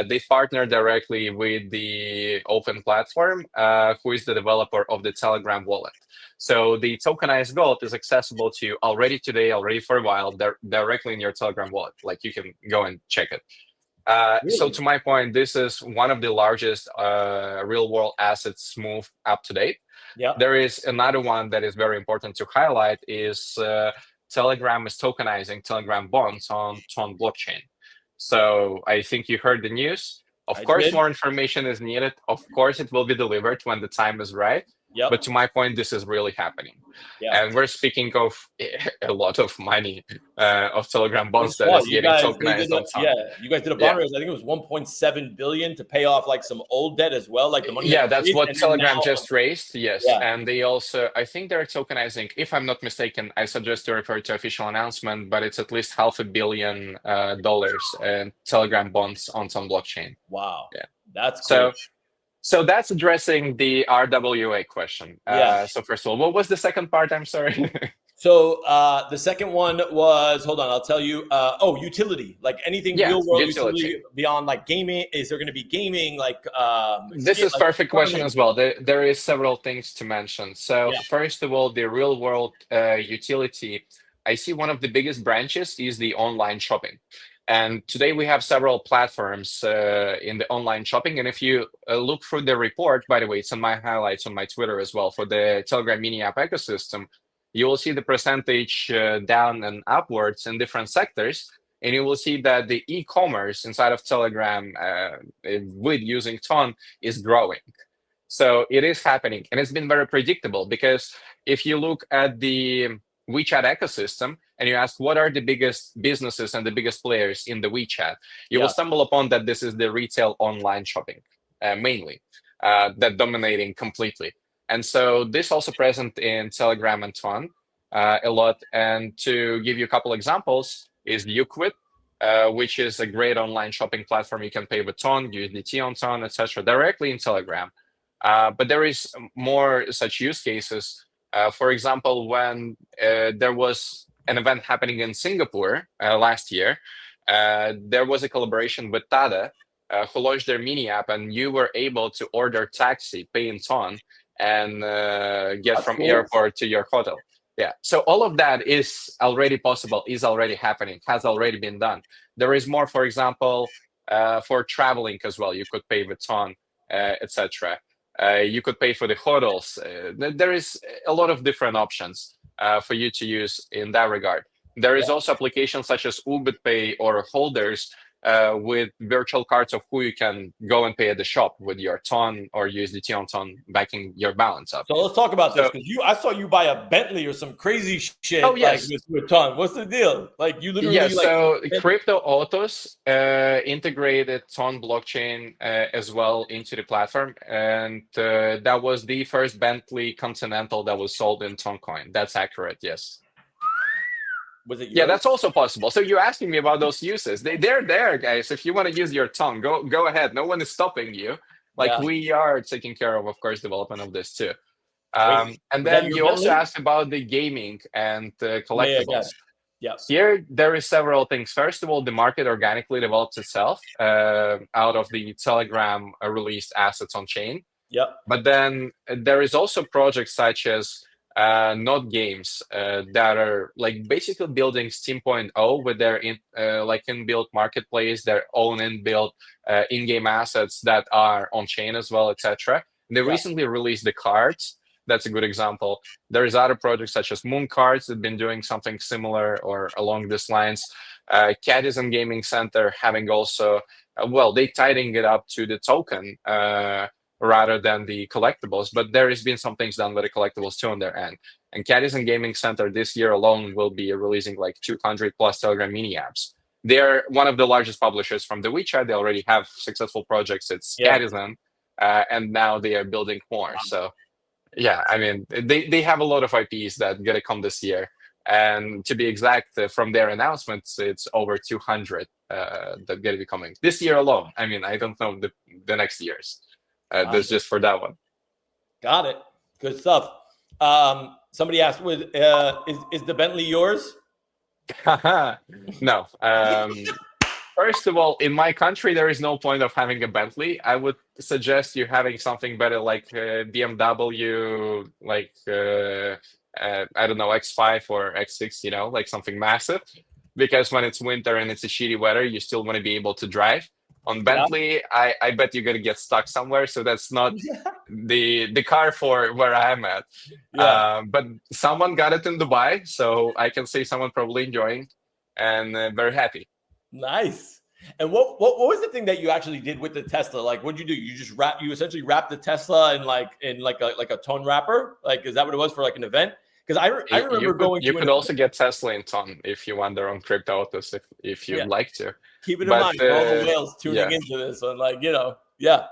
they partner directly with the open platform, who is the developer of the Telegram wallet. So the tokenized gold is accessible to you already today, already for a while, directly in your Telegram wallet. Like you can go and check it. So Really? to my point, this is one of the largest real world assets move up to date. Yeah. There is another one that is very important to highlight is Telegram is tokenizing Telegram bonds on Ton blockchain. So I think you heard the news. Of I course, did. more information is needed. Of course, it will be delivered when the time is right. Yep. But to my point, this is really happening. Yeah. And we're speaking of a lot of money of Telegram It's bonds that small. is getting tokenized on Ton. You guys did a Yeah. bond raise. I think it was 1.7 billion to pay off like some old debt as well, like the money. Yeah, that that's raised, what and then Telegram now, just raised. Yes. Yeah. And they also, I think they're tokenizing, if I'm not mistaken, I suggest to refer to official announcement, but it's at least $500 million in Telegram bonds on some blockchain. Wow. Yeah. That's cool. So that's addressing the RWA question. Yeah. So first of all, what was the second part? I'm sorry. So the second one was, hold on, I'll tell you. Utility, like anything Yeah, real world utility. beyond like gaming. Is there going to be gaming? Like This is perfect question as well. There is several things to mention. So first of all, the real world utility, I see one of the biggest branches is the online shopping. And today we have several platforms in the online shopping. And if you look through the report, by the way, it's in my highlights on my Twitter as well for the Telegram mini app ecosystem, you will see the percentage down and upwards in different sectors. And you will see that the e-commerce inside of Telegram with using Ton is growing. So it is happening. And it's been very predictable because if you look at the WeChat ecosystem and you ask what are the biggest businesses and the biggest players in the WeChat, you will stumble upon that this is the retail online shopping mainly that dominating completely. And so this also present in Telegram and Ton a lot. And to give you a couple examples is Uquid, which is a great online shopping platform. You can pay with Ton, USDT on Ton, etc., directly in Telegram. But there is more such use cases. For example, when there was an event happening in Singapore last year, there was a collaboration with Tada, who launched their mini app, and you were able to order taxi, pay in Ton, and get from airport to your hotel. Yeah, so all of that is already possible, is already happening, has already been done. There is more, for example, for traveling as well. You could pay with Ton, etc. You could pay for the hotels. There is a lot of different options for you to use in that regard. There is also applications such as UberPay or Holders with virtual cards of who you can go and pay at the shop with your Ton or USDT on Ton, backing your balance up. So let's talk about this, because I saw you buy a Bentley or some crazy shit. Oh, yes. Like with Ton. What's the deal? Like you literally. Yeah, so Crypto Autos integrated Ton blockchain as well into the platform, and that was the first Bentley Continental that was sold in Ton coin. That's accurate, yes. Was it yours? Yeah, that's also possible. So you're asking me about those uses. They're there, guys. If you want to use your Ton, go ahead. No one is stopping you. Like we are taking care of course, development of this too. And then you also asked about the gaming and collectibles. Yeah. Here, there is several things. First of all, the market organically develops itself out of the Telegram released assets on chain. Yeah. But then there is also projects such as Not Games that are like basically building Steam.0 with their inbuilt marketplace, their own inbuilt in-game assets that are on chain as well, etc. They recently released the cards. That's a good example. There's other projects such as Moon Cards that have been doing something similar or along these lines. Cadizen Gaming Center having also, they tidying it up to the token rather than the collectibles, but there has been some things done with the collectibles too on their end. And Cadizen Gaming Center this year alone will be releasing like 200 plus Telegram mini apps. They're one of the largest publishers from the WeChat. They already have successful projects. It's Cadizen, and now they are building more. So yeah, I mean, they have a lot of IPs that gonna come this year. And to be exact, from their announcements, it's over 200 that gonna be coming this year alone. I mean, I don't know the next years. That's just for that one. Got it. Good stuff. Somebody asked, is the Bentley yours? No. First of all, in my country, there is no point of having a Bentley. I would suggest you having something better like BMW, like I don't know, X5 or X6, like something massive. Because when it's winter and it's a shitty weather, you still want to be able to drive. On Yeah. Bentley, I bet you're gonna get stuck somewhere, so that's not the car for where I'm at. Yeah. But someone got it in Dubai, so I can say someone probably enjoying and very happy. Nice. And what was the thing that you actually did with the Tesla? Like, what'd you do? You essentially wrapped the Tesla in a ton wrapper? Like, is that what it was for like an event? Because I remember going You to an could event. also get Tesla in ton if you want their own crypto autos if Yeah. you'd like to. Keep it in But mind for all the whales tuning yeah. into this. And like, yeah.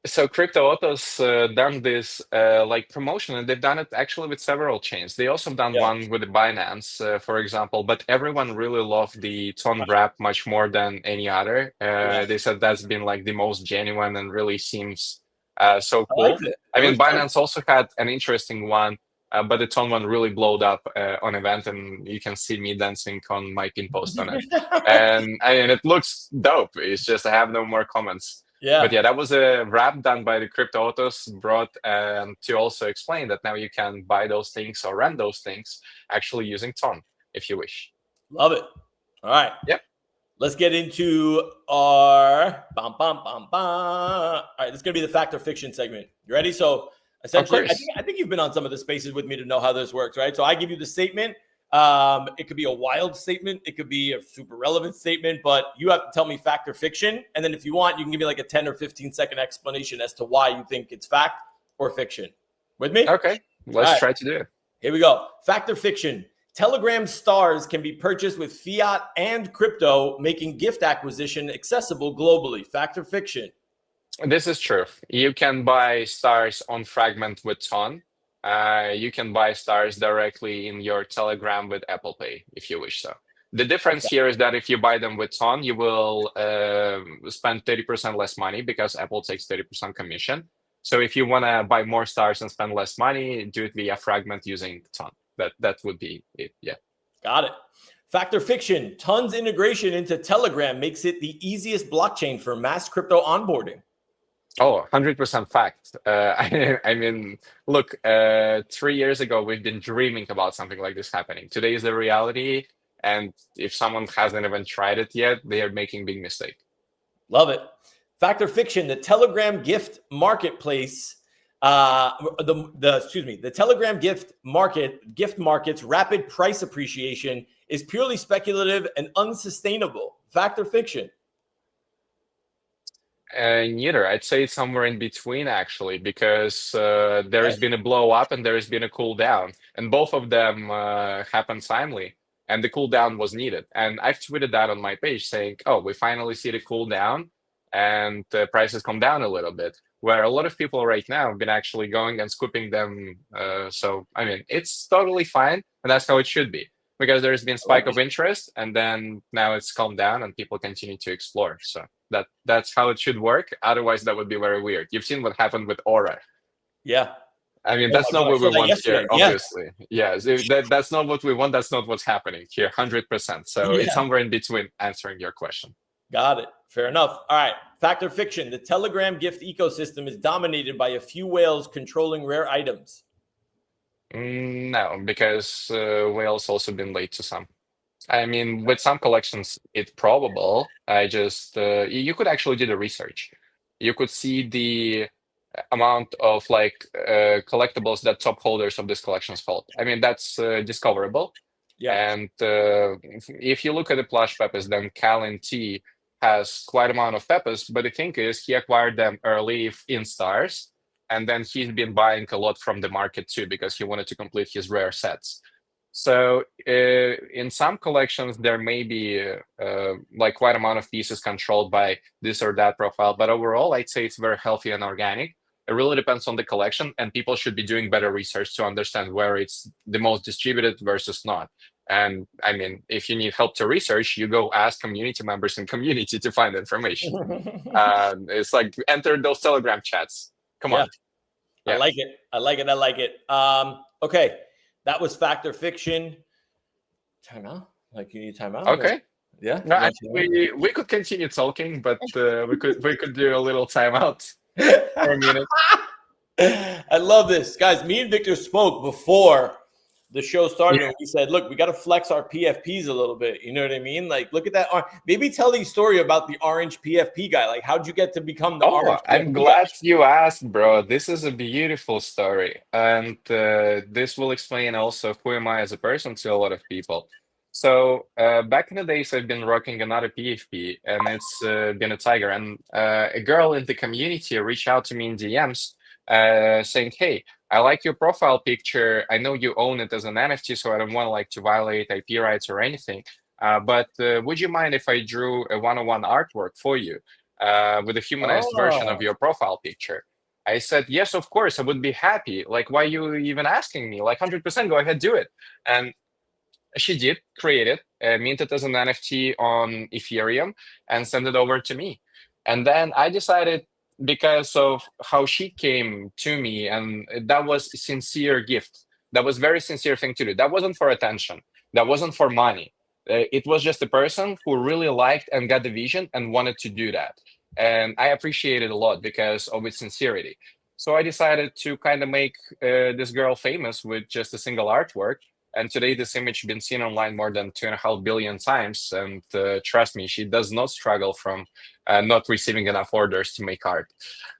So crypto autos done this like promotion, and they've done it actually with several chains. They also done Yeah. one with Binance, for example. But everyone really loved the ton wrap much more than any other. Yeah. They said that's been like the most genuine and really seems so I cool. liked it. I It mean, was fun. Binance also had an interesting one, but the ton one really blowed up on event, and you can see me dancing on my pin post on it. And I mean, it looks dope. It's just I have no more comments. But Yeah. yeah, that was a wrap done by the Crypto Autos brought to also explain that now you can buy those things or rent those things actually using Ton if you wish. Love it. All right. Yep. Let's get into our bum, bum, bum, bum. All right, this is gonna be the fact or fiction segment. You ready? So essentially, course. I think you've been on some of the spaces with me to know how this works, right? So I give you the statement. It could be a wild statement, it could be a super relevant statement, but you have to tell me fact or fiction. And then if you want, you can give me like a 10 or 15-second explanation as to why you think it's fact or fiction. With me? Okay, let's right. try to do it. Here we go. Fact or fiction. Telegram stars can be purchased with fiat and crypto, making gift acquisition accessible globally. Fact or fiction? This is true. You can buy stars on Fragment with Ton. You can buy stars directly in your Telegram with Apple Pay if you wish so. The difference here is that if you buy them with Ton, you will spend 30% less money because Apple takes 30% commission. So if you want to buy more stars and spend less money, do it via Fragment using Ton. That would be it. Yeah. Got it. Fact or fiction? Ton's integration into Telegram makes it the easiest blockchain for mass crypto onboarding. Oh, 100% fact. I mean, look, 3 years ago, we've been dreaming about something like this happening. Today is the reality. And if someone hasn't even tried it yet, they are making a big mistake. Love it. Fact or fiction? The Telegram gift marketplace, the Telegram gift market's rapid price appreciation is purely speculative and unsustainable. Fact or fiction? Neither. I'd say it's somewhere in between, actually, because there has been a blow up and there has been a cool down, and both of them happened timely, and the cool down was needed. And I've tweeted that on my page saying, "Oh, we finally see the cool down, and the prices come down a little bit." Where a lot of people right now have been actually going and scooping them. So I mean, it's totally fine, and that's how it should be. Because there's been spike of interest, and then now it's calmed down, and people continue to explore. So that's how it should work. Otherwise, that would be very weird. You've seen what happened with Aura. Yeah. I mean, that's not what we want here, Yeah. obviously. Yeah, so that's not what we want. That's not what's happening here, 100%. So it's somewhere in between answering your question. Got it. Fair enough. All right. Fact or fiction? The Telegram gift ecosystem is dominated by a few whales controlling rare items. No, because whales also been late to some. I mean, with some collections, it's probable. I just you could actually do the research. You could see the amount of like collectibles that top holders of these collections hold. I mean, that's discoverable. Yeah. And if you look at the plush peppers, then Callan T has quite amount of peppers. But the thing is, he acquired them early in stars. And then he's been buying a lot from the market too, because he wanted to complete his rare sets. So in some collections, there may be like quite amount of pieces controlled by this or that profile. But overall, I'd say it's very healthy and organic. It really depends on the collection, and people should be doing better research to understand where it's the most distributed versus not. And I mean, if you need help to research, you go ask community members in community to find information. It's like enter those Telegram chats. Come on. Yeah. I like it. I like it. Okay. That was fact or fiction. Timeout? Like you need timeout? Okay. Yeah. No, I think we could continue talking, but we could do a little timeout for a minute. I love this, guys. Me and Victor spoke before the show started, and we said, "Look, we got to flex our PFPs a little bit." You know what I mean? Like, look at that. Maybe tell the story about the orange PFP guy. Like, how'd you get to become the orange? I'm PFP glad guy? you asked, bro. This is a beautiful story, and this will explain also who am I as a person to a lot of people. So back in the days, I've been rocking another PFP, and it's been a tiger. And a girl in the community reached out to me in DMs, saying, "Hey, I like your profile picture. I know you own it as an NFT, so I don't want like to violate IP rights or anything. But would you mind if I drew a one-on-one artwork for you?" With a humanized version of Oh, your profile picture. I said, yes, of course, I would be happy. Like, why are you even asking me? Like, 100% go ahead, do it. And she did create it, mint it as an NFT on Ethereum, and send it over to me. And then I decided, because of how she came to me, and that was a sincere gift. That was very sincere thing to do. That wasn't for attention. That wasn't for money. It was just a person who really liked and got the vision and wanted to do that. And I appreciate it a lot because of its sincerity. So I decided to kind of make this girl famous with just a single artwork. And today, this image been seen online more than 2.5 billion times. And trust me, she does not struggle from not receiving enough orders to make art.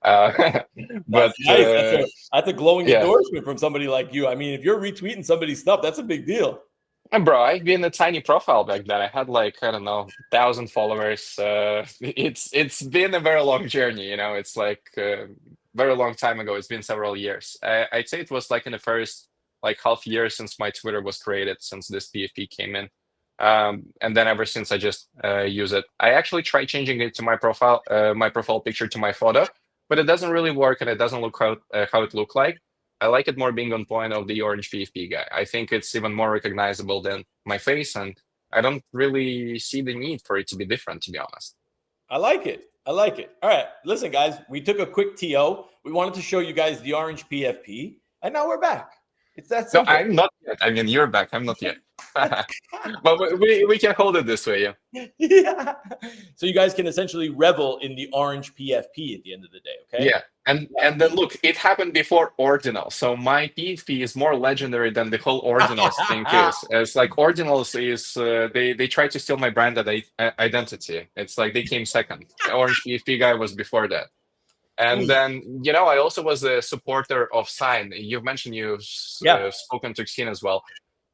Uh, that's but nice. That's a glowing yeah, endorsement from somebody like you. I mean, if you're retweeting somebody's stuff, that's a big deal. and bro, I've been a tiny profile back then. I had like, I don't know, 1,000 followers. It's been a very long journey. It's like very long time ago. It's been several years. I'd say it was like in the first like half year since my Twitter was created, since this PFP came in. And then ever since I just use it. I actually tried changing it to my profile picture to my photo, but it doesn't really work, and it doesn't look how it looked like. I like it more being on point of the orange PFP guy. I think it's even more recognizable than my face, and I don't really see the need for it to be different, to be honest. I like it. I like it. All right. Listen, guys, we took a quick TO. We wanted to show you guys the orange PFP, and now we're back. It's that No, simple. I'm not yet. I mean, you're back. I'm not yet. But we can hold it this way, yeah. Yeah. So you guys can essentially revel in the orange PFP at the end of the day, okay? Yeah, and then look, it happened before Ordinal, so my PFP is more legendary than the whole Ordinals thing is. It's like Ordinals is they tried to steal my brand identity. It's like they came second. The Orange PFP guy was before that. And then, I also was a supporter of Sign. You've mentioned you've Yeah. spoken to Xin as well.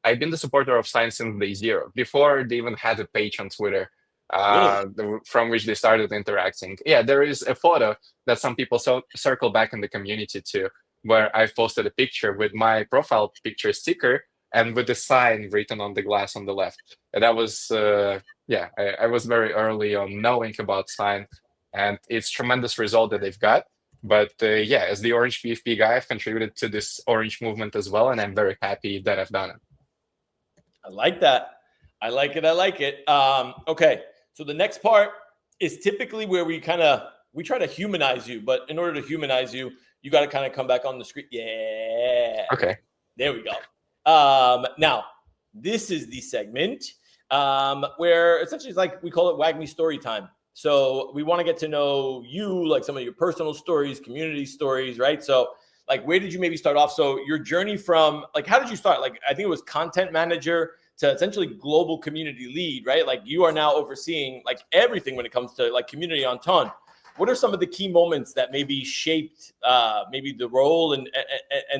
I've been the supporter of Sign since day zero, before they even had a page on Twitter, Really? from which they started interacting. Yeah, there is a photo that some people circle back in the community too, where I've posted a picture with my profile picture sticker and with the sign written on the glass on the left. And that was, yeah, I was very early on knowing about Sign, and it's tremendous result that they've got. But yeah, as the Orange PFP guy, I've contributed to this Orange movement as well, and I'm very happy that I've done it. I like that. I like it. I like it. Okay. So the next part is typically where we try to humanize you, but in order to humanize you, you got to kind of come back on the screen. Yeah. Okay. There we go. Now, this is the segment where essentially it's like we call it Wag Me Story Time. So we want to get to know you, like some of your personal stories, community stories, right? So like, where did you maybe start off? So your journey from like, how did you start? Like, I think it was content manager to essentially global community lead, right? Like you are now overseeing like everything when it comes to like community on Ton. What are some of the key moments that maybe shaped maybe the role and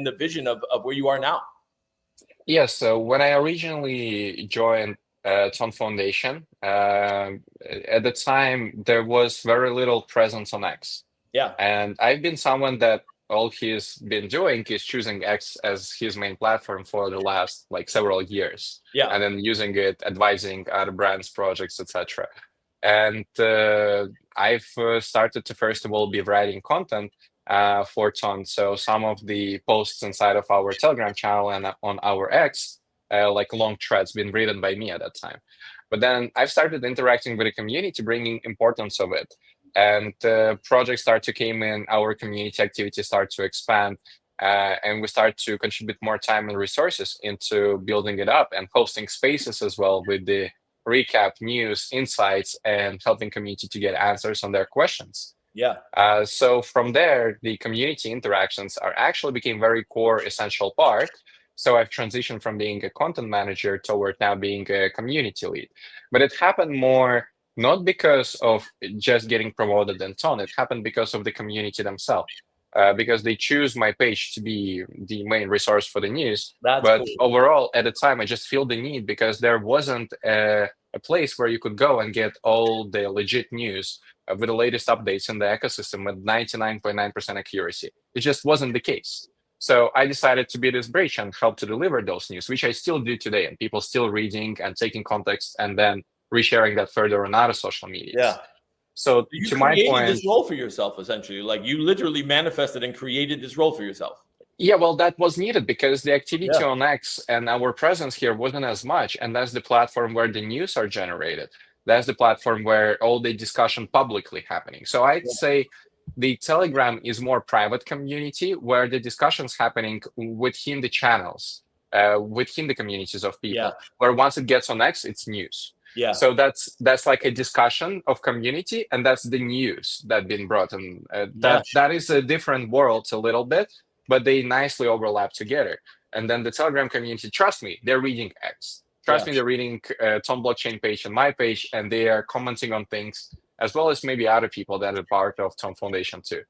the vision of where you are now? Yeah, so when I originally joined Ton Foundation, at the time there was very little presence on X. Yeah. And I've been someone that all he's been doing is choosing X as his main platform for the last like several years, Yeah. and then using it, advising other brands, projects, etc. And I've started to first of all be writing content for Ton. So some of the posts inside of our Telegram channel and on our X, like long threads, been written by me at that time. But then I've started interacting with the community, bringing importance of it, and projects start to came in. Our community activities start to expand, and we start to contribute more time and resources into building it up and hosting spaces as well with the recap, news, insights, and helping community to get answers on their questions. Yeah. So from there, the community interactions are actually became very core, essential part. So I've transitioned from being a content manager toward now being a community lead. But it happened more not because of just getting promoted and so on. It happened because of the community themselves. Because they choose my page to be the main resource for the news. That's But cool. overall, at the time, I just feel the need because there wasn't a place where you could go and get all the legit news with the latest updates in the ecosystem with 99.9% accuracy. It just wasn't the case. So I decided to be this bridge and help to deliver those news, which I still do today, and people still reading and taking context and then resharing that further on other social medias. Yeah. So You to my created point, this role for yourself, essentially. Like you literally manifested and created this role for yourself. yeah, well, that was needed because the activity Yeah. on X and our presence here wasn't as much, and that's the platform where the news are generated. That's the platform where all the discussion publicly happening. So I'd Yeah. say the Telegram is more private community where the discussions happening within the channels, within the communities of people. Yeah. Where once it gets on X, it's news. Yeah. So that's like a discussion of community, and that's the news that been brought, and that is a different world a little bit, but they nicely overlap together. And then the Telegram community, trust me, they're reading X. Trust me, they're reading Tom Blockchain page and my page, and they are commenting on things as well as maybe other people that are part of Tom Foundation too.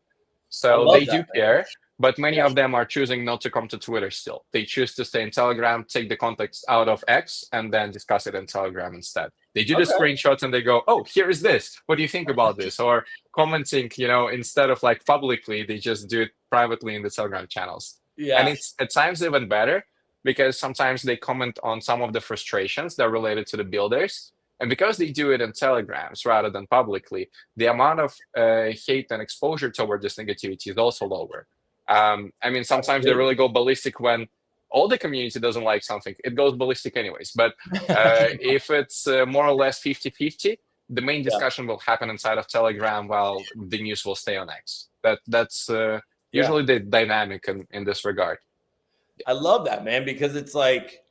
So love they that, do man. care, but many of them are choosing not to come to Twitter still. They choose to stay in Telegram, take the context out of X, and then discuss it in Telegram instead. They do the screenshots and they go, oh, here is this. What do you think about this? Or commenting, instead of like publicly, they just do it privately in the Telegram channels. Yeah. And it's at times even better because sometimes they comment on some of the frustrations that are related to the builders. And because they do it in Telegrams rather than publicly, the amount of hate and exposure toward this negativity is also lower. I mean, sometimes they really go ballistic when all the community doesn't like something. It goes ballistic anyways. But if it's more or less 50-50, the main discussion will happen inside of Telegram while the news will stay on X. That's usually the dynamic in this regard. I love that, man, because it's like,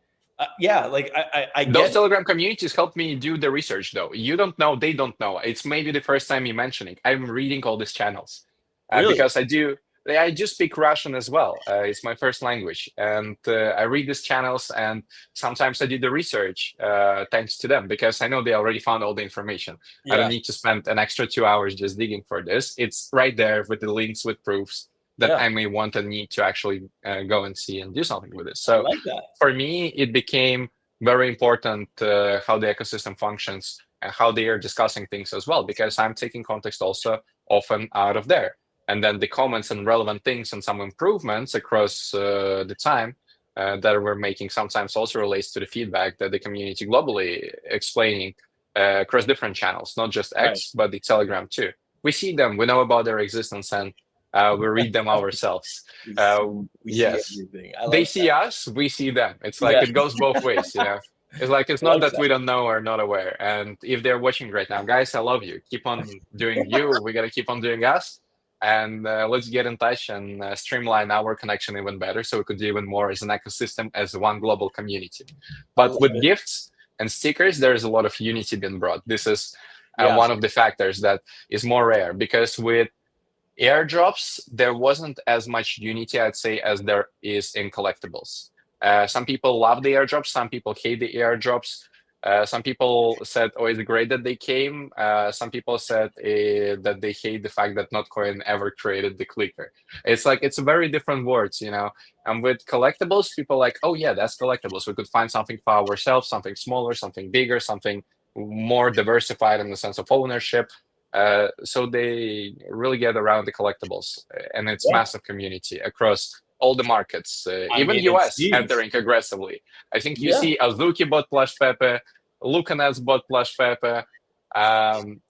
I Those get Telegram communities help me do the research, though. You don't know, they don't know. It's maybe the first time you're mentioning. I'm reading all these channels Really? because I do speak Russian as well. It's my first language, and I read these channels, and sometimes I do the research thanks to them because I know they already found all the information. I don't need to spend an extra 2 hours just digging for this. It's right there with the links with proofs that I may want and need to actually go and see and do something with it. So I like that. for me, it became very important how the ecosystem functions and how they are discussing things as well, because I'm taking context also often out of there. And then the comments and relevant things and some improvements across the time that we're making sometimes also relates to the feedback that the community globally explaining across different channels, not just X, but the Telegram too. We see them, we know about their existence, and we read them ourselves. Yes, they see us, we see them. It's like it goes both ways. It's like it's not that we don't know or not aware. And if they're watching right now, guys, I love you. Keep on doing you. We gotta keep on doing us. And let's get in touch and streamline our connection even better so we could do even more as an ecosystem, as one global community. But with gifts and stickers, there's a lot of unity being brought. This is one of the factors that is more rare, because with airdrops, there wasn't as much unity, I'd say, as there is in collectibles. Some people love the airdrops, some people hate the airdrops. Some people said, oh, it's great that they came. Some people said that they hate the fact that Notcoin ever created the clicker. It's like, it's very different words, And with collectibles, people are like, oh yeah, that's collectibles. We could find something for ourselves, something smaller, something bigger, something more diversified in the sense of ownership. So they really get around the collectibles, and it's massive community across all the markets, even US entering aggressively. I think you see Azuki bought Plush Pepe, Lucanets bought Plush Pepe,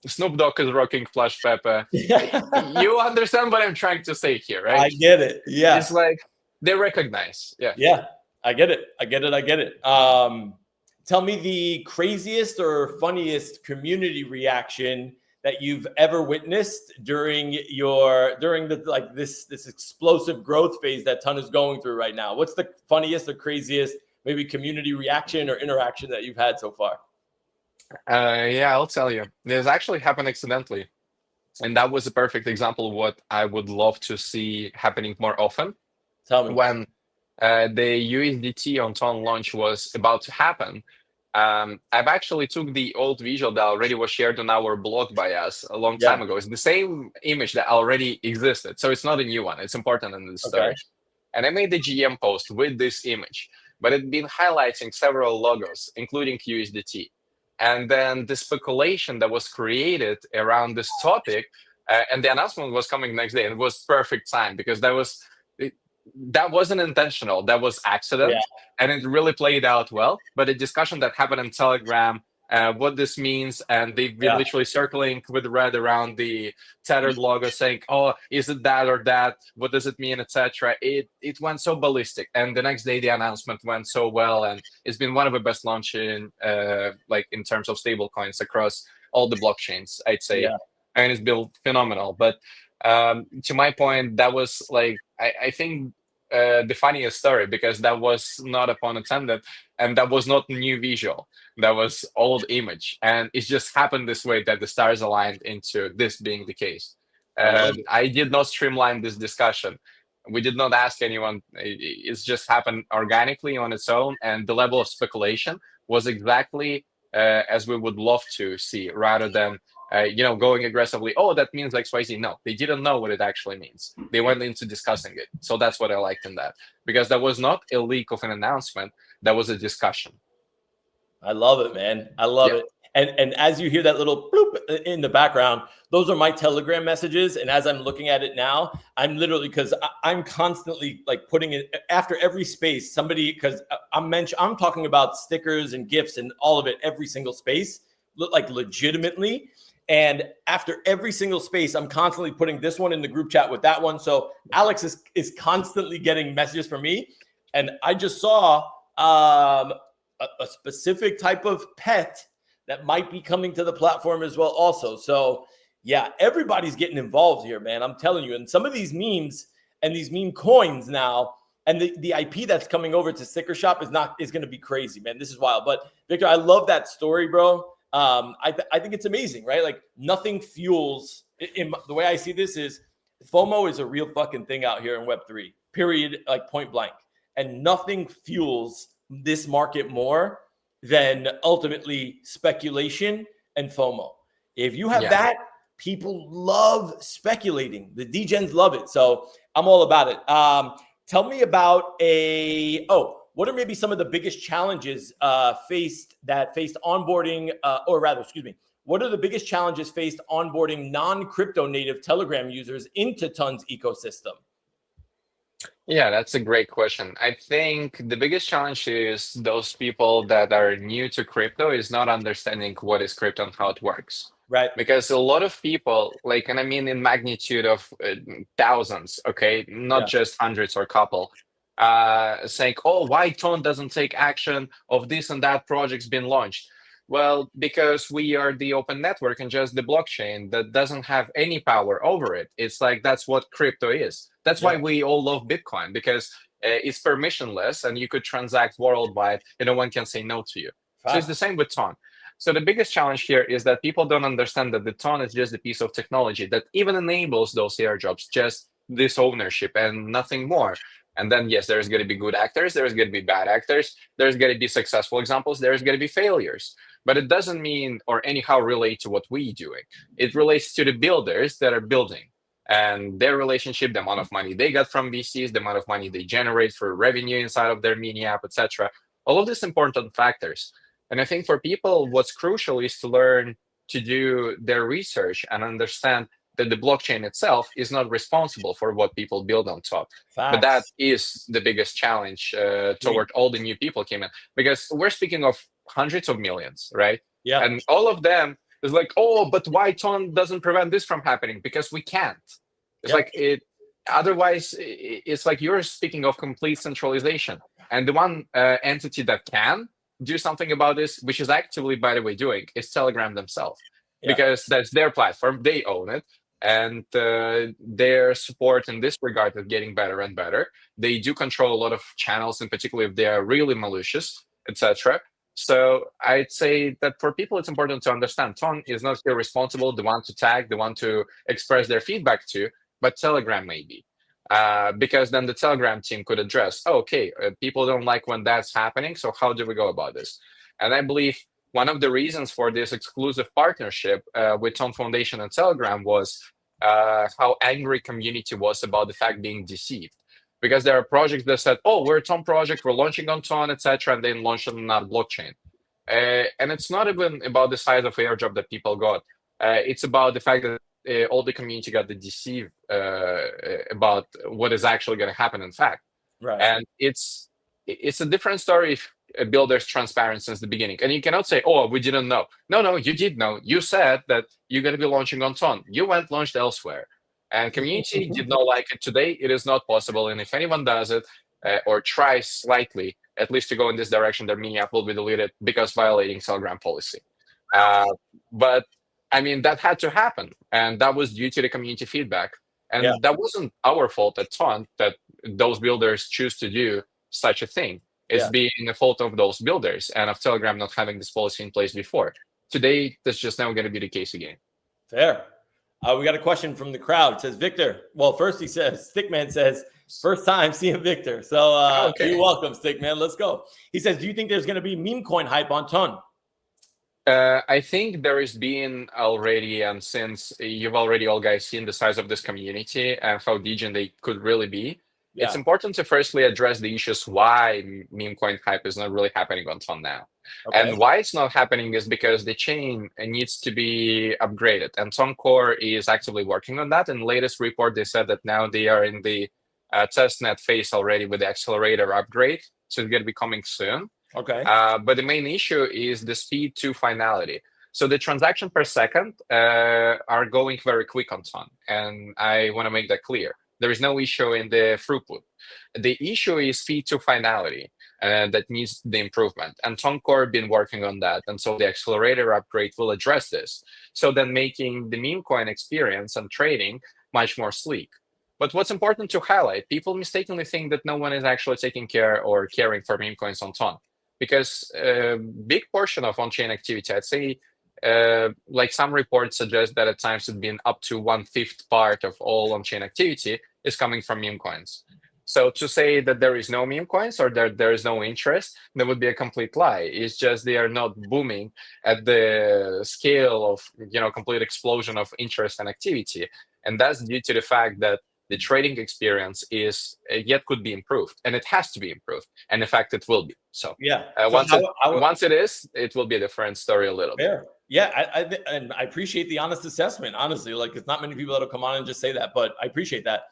Snoop Dogg is rocking Plush Pepe. You understand what I'm trying to say here, right? I get it. Yeah. It's like they recognize. Yeah. Yeah. I get it. Tell me the craziest or funniest community reaction that you've ever witnessed during this explosive growth phase that Ton is going through right now? What's the funniest or craziest maybe community reaction or interaction that you've had so far? Yeah, I'll tell you. This actually happened accidentally. And that was a perfect example of what I would love to see happening more often. Tell me. When the USDT on Ton launch was about to happen, I've actually took the old visual that already was shared on our blog by us a long time Yeah. ago. It's the same image that already existed. So it's not a new one. It's important in this Okay. story. And I made the GM post with this image, but it'd been highlighting several logos, including USDT. And then the speculation that was created around this topic, and the announcement was coming next day, and it was perfect time because that wasn't intentional. That was accident, Yeah. and it really played out well. But the discussion that happened in Telegram, what this means, and they've been Yeah. literally circling with red around the tethered logo, saying, "Oh, is it that or that? What does it mean, etc." It went so ballistic, and the next day the announcement went so well, and it's been one of the best launches, like in terms of stable coins across all the blockchains, I'd say, Yeah. and it's built phenomenal. But to my point, that was like I think the funniest story because that was not a pun intended, and that was not new visual. That was old image, and it just happened this way that the stars aligned into this being the case. I love it. I did not streamline this discussion. We did not ask anyone. It's just happened organically on its own, and the level of speculation was exactly as we would love to see, rather than going aggressively. Oh, that means XYZ. No, they didn't know what it actually means. They went into discussing it. So that's what I liked in that, because that was not a leak of an announcement. That was a discussion. I love it, man. I love Yeah. it. And as you hear that little bloop in the background, those are my Telegram messages. And as I'm looking at it now, I'm literally, because I'm constantly like putting it after every space. Somebody, because I'm talking about stickers and gifts and all of it, every single space, like legitimately. And after every single space, I'm constantly putting this one in the group chat with that one. So Alex is constantly getting messages from me, and I just saw a specific type of pet that might be coming to the platform as well also. So yeah, everybody's getting involved here, man. I'm telling you. And some of these memes and these meme coins now, and the IP that's coming over to Sticker Shop is going to be crazy, man. This is wild. But Victor, I love that story, bro. I think it's amazing, right? Like nothing fuels. The way I see this is FOMO is a real fucking thing out here in Web3. Period. Like point blank. And nothing fuels this market more than ultimately speculation and FOMO. If you have that, people love speculating. The degens love it. So I'm all about it. Tell me about what are maybe some of the biggest challenges faced onboarding, what are the biggest challenges faced onboarding non-crypto native Telegram users into Ton's ecosystem? Yeah, that's a great question. I think the biggest challenge is those people that are new to crypto is not understanding what is crypto and how it works. Right. Because a lot of people, like, and I mean in magnitude of thousands, okay, not just hundreds or couple, saying, oh, why Ton doesn't take action of this and that project's been launched? Well, because we are the open network and just the blockchain that doesn't have any power over it. It's like that's what crypto is. That's why we all love Bitcoin, because it's permissionless and you could transact worldwide and no one can say no to you. So it's the same with Ton. So the biggest challenge here is that people don't understand that the Ton is just a piece of technology that even enables those airdrops, just this ownership and nothing more. And then, yes, there's going to be good actors, there's going to be bad actors, there's going to be successful examples, there's going to be failures. But it doesn't mean or anyhow relate to what we're doing. It relates to the builders that are building and their relationship, the amount of money they got from VCs, the amount of money they generate for revenue inside of their mini app, etc. All of these important factors. And I think for people, what's crucial is to learn to do their research and understand that the blockchain itself is not responsible for what people build on top. But that is the biggest challenge toward all the new people came in, because we're speaking of hundreds of millions, right? Yeah. And all of them is like, oh, but why Ton doesn't prevent this from happening? Because we can't. It's like it. Otherwise, it's like you're speaking of complete centralization. And the one entity that can do something about this, which is actively, by the way, doing, is Telegram themselves. because that's their platform, they own it, and their support in this regard is getting better and better. They do control a lot of channels, in particular if they are really malicious, etc. So I'd say that for people, it's important to understand Ton is not here responsible, the one to tag, the one to express their feedback to, but Telegram maybe. Because then the Telegram team could address, oh, okay, people don't like when that's happening, so how do we go about this? And I believe one of the reasons for this exclusive partnership with Ton Foundation and Telegram was how angry community was about the fact being deceived. Because there are projects that said, oh, we're a Ton project, we're launching on Ton, etc., and then launched on another blockchain. And it's not even about the size of airdrop that people got. It's about the fact that all the community got the deceived about what is actually going to happen in fact. Right. And it's a different story if a builder's transparent since the beginning. And you cannot say, oh, we didn't know. No, you did know. You said that you're going to be launching on Ton. You went launched elsewhere. And community did not like it. Today, it is not possible. And if anyone does it or tries slightly, at least to go in this direction, their mini app will be deleted because violating Telegram policy. But I mean, that had to happen. And that was due to the community feedback. And that wasn't our fault at Ton that those builders choose to do such a thing. It's being the fault of those builders and of Telegram not having this policy in place before. Today, that's just never going to be the case again. Fair. We got a question from the crowd. It says, Victor. Well, first he says, Stickman says, first time seeing Victor. So you're welcome, Stickman. Let's go. He says, do you think there's going to be meme coin hype on Ton? I think there is been already, and since you've already all guys seen the size of this community and how degen they could really be, it's important to firstly address the issues why meme coin hype is not really happening on Ton now. And why it's not happening is because the chain needs to be upgraded. And Ton Core is actively working on that. In the latest report, they said that now they are in the testnet phase already with the accelerator upgrade. So it's going to be coming soon. But the main issue is the speed to finality. So the transaction per second are going very quick on Ton. And I want to make that clear. There is no issue in the throughput. The issue is speed to finality that needs the improvement. And Ton Core been working on that. And so the accelerator upgrade will address this. So then making the meme coin experience and trading much more sleek. But what's important to highlight, people mistakenly think that no one is actually taking care or caring for meme coins on Ton. Because a big portion of on-chain activity, I'd say, like some reports suggest that at times it's been up to 1/5 part of all on-chain activity is coming from meme coins. So to say that there is no meme coins or that there is no interest, that would be a complete lie. It's just they are not booming at the scale of, complete explosion of interest and activity. And that's due to the fact that the trading experience is yet could be improved, and it has to be improved. And in fact, it will be. So once it is, it will be a different story a little bit. Yeah, and I appreciate the honest assessment. Honestly, like it's not many people that'll come on and just say that, but I appreciate that.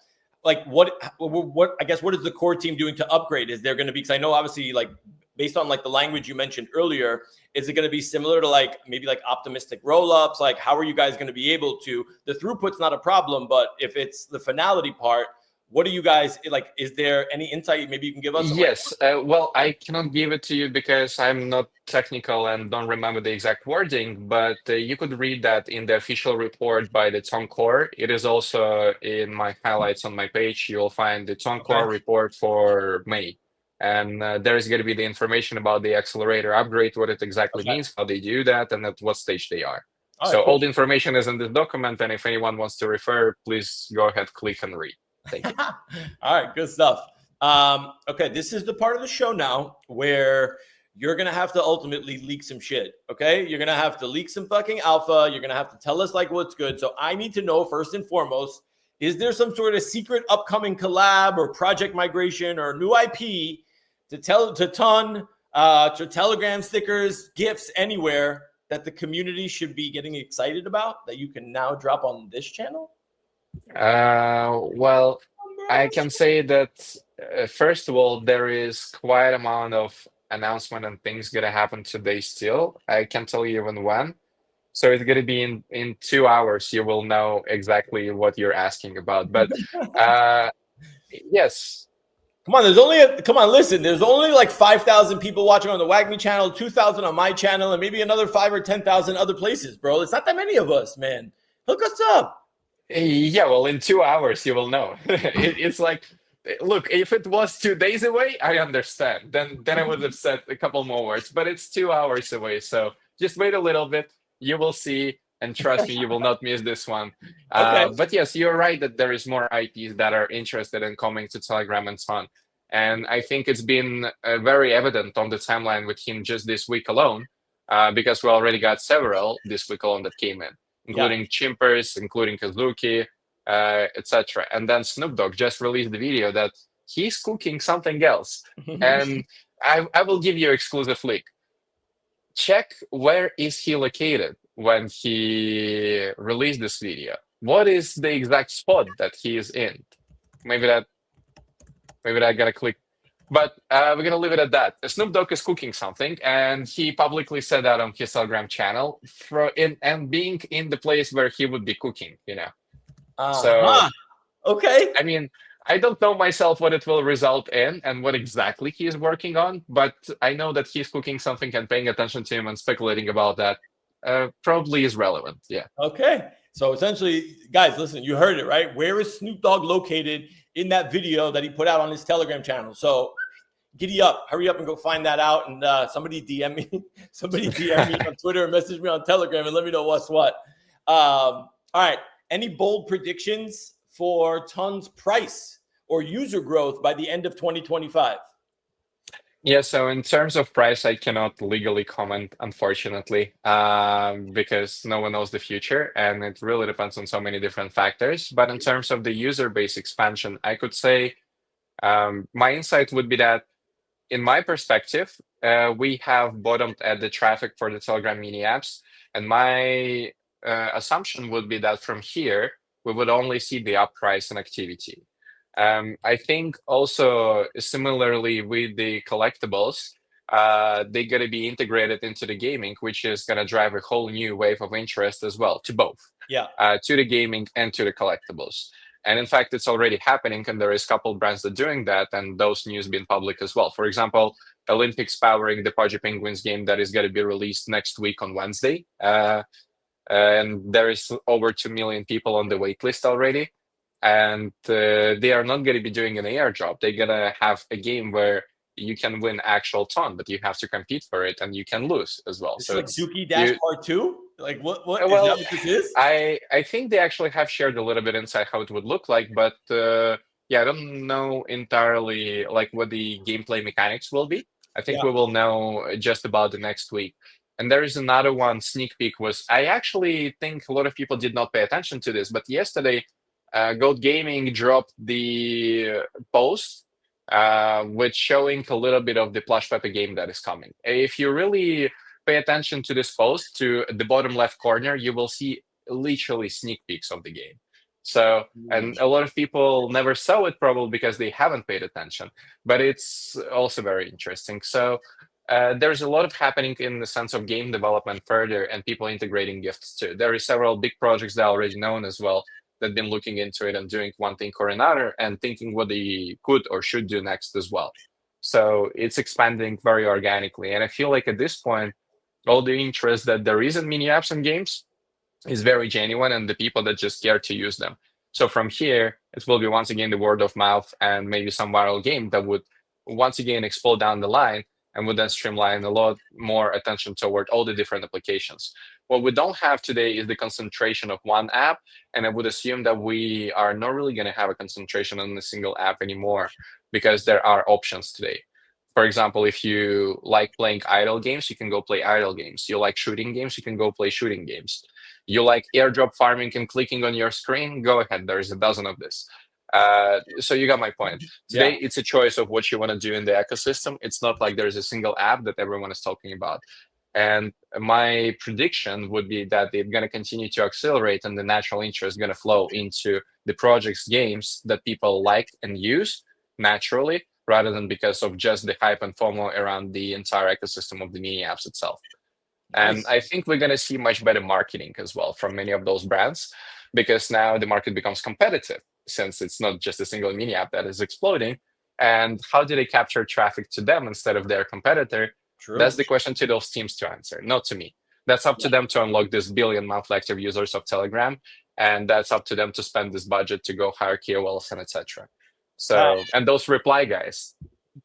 Like what I guess what is the core team doing to upgrade? Is there going to be, because I know obviously like based on like the language you mentioned earlier, is it going to be similar to like maybe like optimistic rollups? Like how are you guys going to be able to, the throughput's not a problem, but if it's the finality part, what do you guys like? Is there any insight maybe you can give us? Yes. Well, I cannot give it to you because I'm not technical and don't remember the exact wording, but you could read that in the official report by the Ton Core. It is also in my highlights on my page. You'll find the Ton Core report for May. And there is going to be the information about the accelerator upgrade, what it exactly means, how they do that, and at what stage they are. All the information is in this document. And if anyone wants to refer, please go ahead, click and read. Thank you. All right, good stuff. Okay, this is the part of the show now where you're going to have to ultimately leak some shit, okay? You're going to have to leak some fucking alpha. You're going to have to tell us like what's good. So I need to know first and foremost, is there some sort of secret upcoming collab or project migration or new IP to Ton, to Telegram stickers, GIFs, anywhere that the community should be getting excited about that you can now drop on this channel? Well, I can say that first of all, there is quite amount of announcement and things going to happen today still. I can't tell you even when. So it's going to be in 2 hours. You will know exactly what you're asking about. But yes, Come on, listen, there's only like 5,000 people watching on the WAGMI channel, 2,000 on my channel, and maybe another 5 or 10,000 other places, bro. It's not that many of us, man. Hook us up. Yeah, well, in 2 hours you will know. It's like, look, if it was 2 days away, I understand. Then I would have said a couple more words, but it's 2 hours away. So just wait a little bit. You will see, and trust me, you will not miss this one. Okay. But yes, you're right that there is more IPs that are interested in coming to Telegram and so on. And I think it's been very evident on the timeline with him just this week alone, because we already got several this week alone that came in, including Chimpers, including Kazuki, etc. And then Snoop Dogg just released the video that he's cooking something else. And I will give you exclusive link. Check where is he located when he released this video. What is the exact spot that he is in? Maybe that gotta click. But we're gonna leave it at that. Snoop Dogg is cooking something, and he publicly said that on his Telegram channel, and being in the place where he would be cooking, So, Okay. I mean, I don't know myself what it will result in and what exactly he is working on, but I know that he's cooking something, and paying attention to him and speculating about that probably is relevant. Yeah. Okay. So essentially, guys, listen, you heard it, right? Where is Snoop Dogg located in that video that he put out on his Telegram channel? So giddy up, hurry up and go find that out. And somebody DM me, on Twitter and message me on Telegram and let me know what's what. All right. Any bold predictions for Ton's price or user growth by the end of 2025? Yeah, so in terms of price, I cannot legally comment, unfortunately, because no one knows the future, and it really depends on so many different factors. But in terms of the user base expansion, I could say my insight would be that, in my perspective, we have bottomed at the traffic for the Telegram mini apps, and my assumption would be that from here we would only see the up price and activity. I think also similarly with the collectibles, they're going to be integrated into the gaming, which is going to drive a whole new wave of interest as well to both, Yeah. to the gaming and to the collectibles. And in fact, it's already happening, and there is a couple brands that are doing that, and those news been public as well. For example, Olympics powering the Pudgy Penguins game that is going to be released next week on Wednesday. And there is over 2 million people on the wait list already. And they are not going to be doing an airdrop. They're going to have a game where you can win actual ton, but you have to compete for it, and you can lose as well. It's so like Dookie Dash Part 2? Like what is that well, what this is? I think they actually have shared a little bit inside how it would look like, but yeah, I don't know entirely like what the gameplay mechanics will be. I think we will know just about the next week. And there is another one, sneak peek was, I actually think a lot of people did not pay attention to this, but yesterday Goat Gaming dropped the post with showing a little bit of the Plush Pepper game that is coming. If you really pay attention to this post, to the bottom left corner, you will see literally sneak peeks of the game. So, and a lot of people never saw it probably because they haven't paid attention, but it's also very interesting. So there's a lot of happening in the sense of game development further, and people integrating gifts too. There are several big projects that are already known as well that have been looking into it and doing one thing or another and thinking what they could or should do next as well. So it's expanding very organically. And I feel like at this point, all the interest that there is in mini apps and games is very genuine, and the people that just care to use them. So from here, it will be once again the word of mouth and maybe some viral game that would once again explode down the line and would then streamline a lot more attention toward all the different applications. What we don't have today is the concentration of one app, and I would assume that we are not really going to have a concentration on a single app anymore because there are options today. For example, if you like playing idle games, you can go play idle games. You like shooting games, you can go play shooting games. You like airdrop farming and clicking on your screen, go ahead. There's a dozen of this. So you got my point. Today, it's a choice of what you want to do in the ecosystem. It's not like there's a single app that everyone is talking about. And my prediction would be that they're going to continue to accelerate, and the natural interest is going to flow into the projects, games that people like and use naturally, rather than because of just the hype and FOMO around the entire ecosystem of the mini apps itself. And I think we're going to see much better marketing as well from many of those brands, because now the market becomes competitive, since it's not just a single mini app that is exploding. And how do they capture traffic to them instead of their competitor? True. That's the question to those teams to answer, not to me. That's up to them to unlock this billion monthly active users of Telegram, and that's up to them to spend this budget to go hire KOLs and etc. So, and those reply guys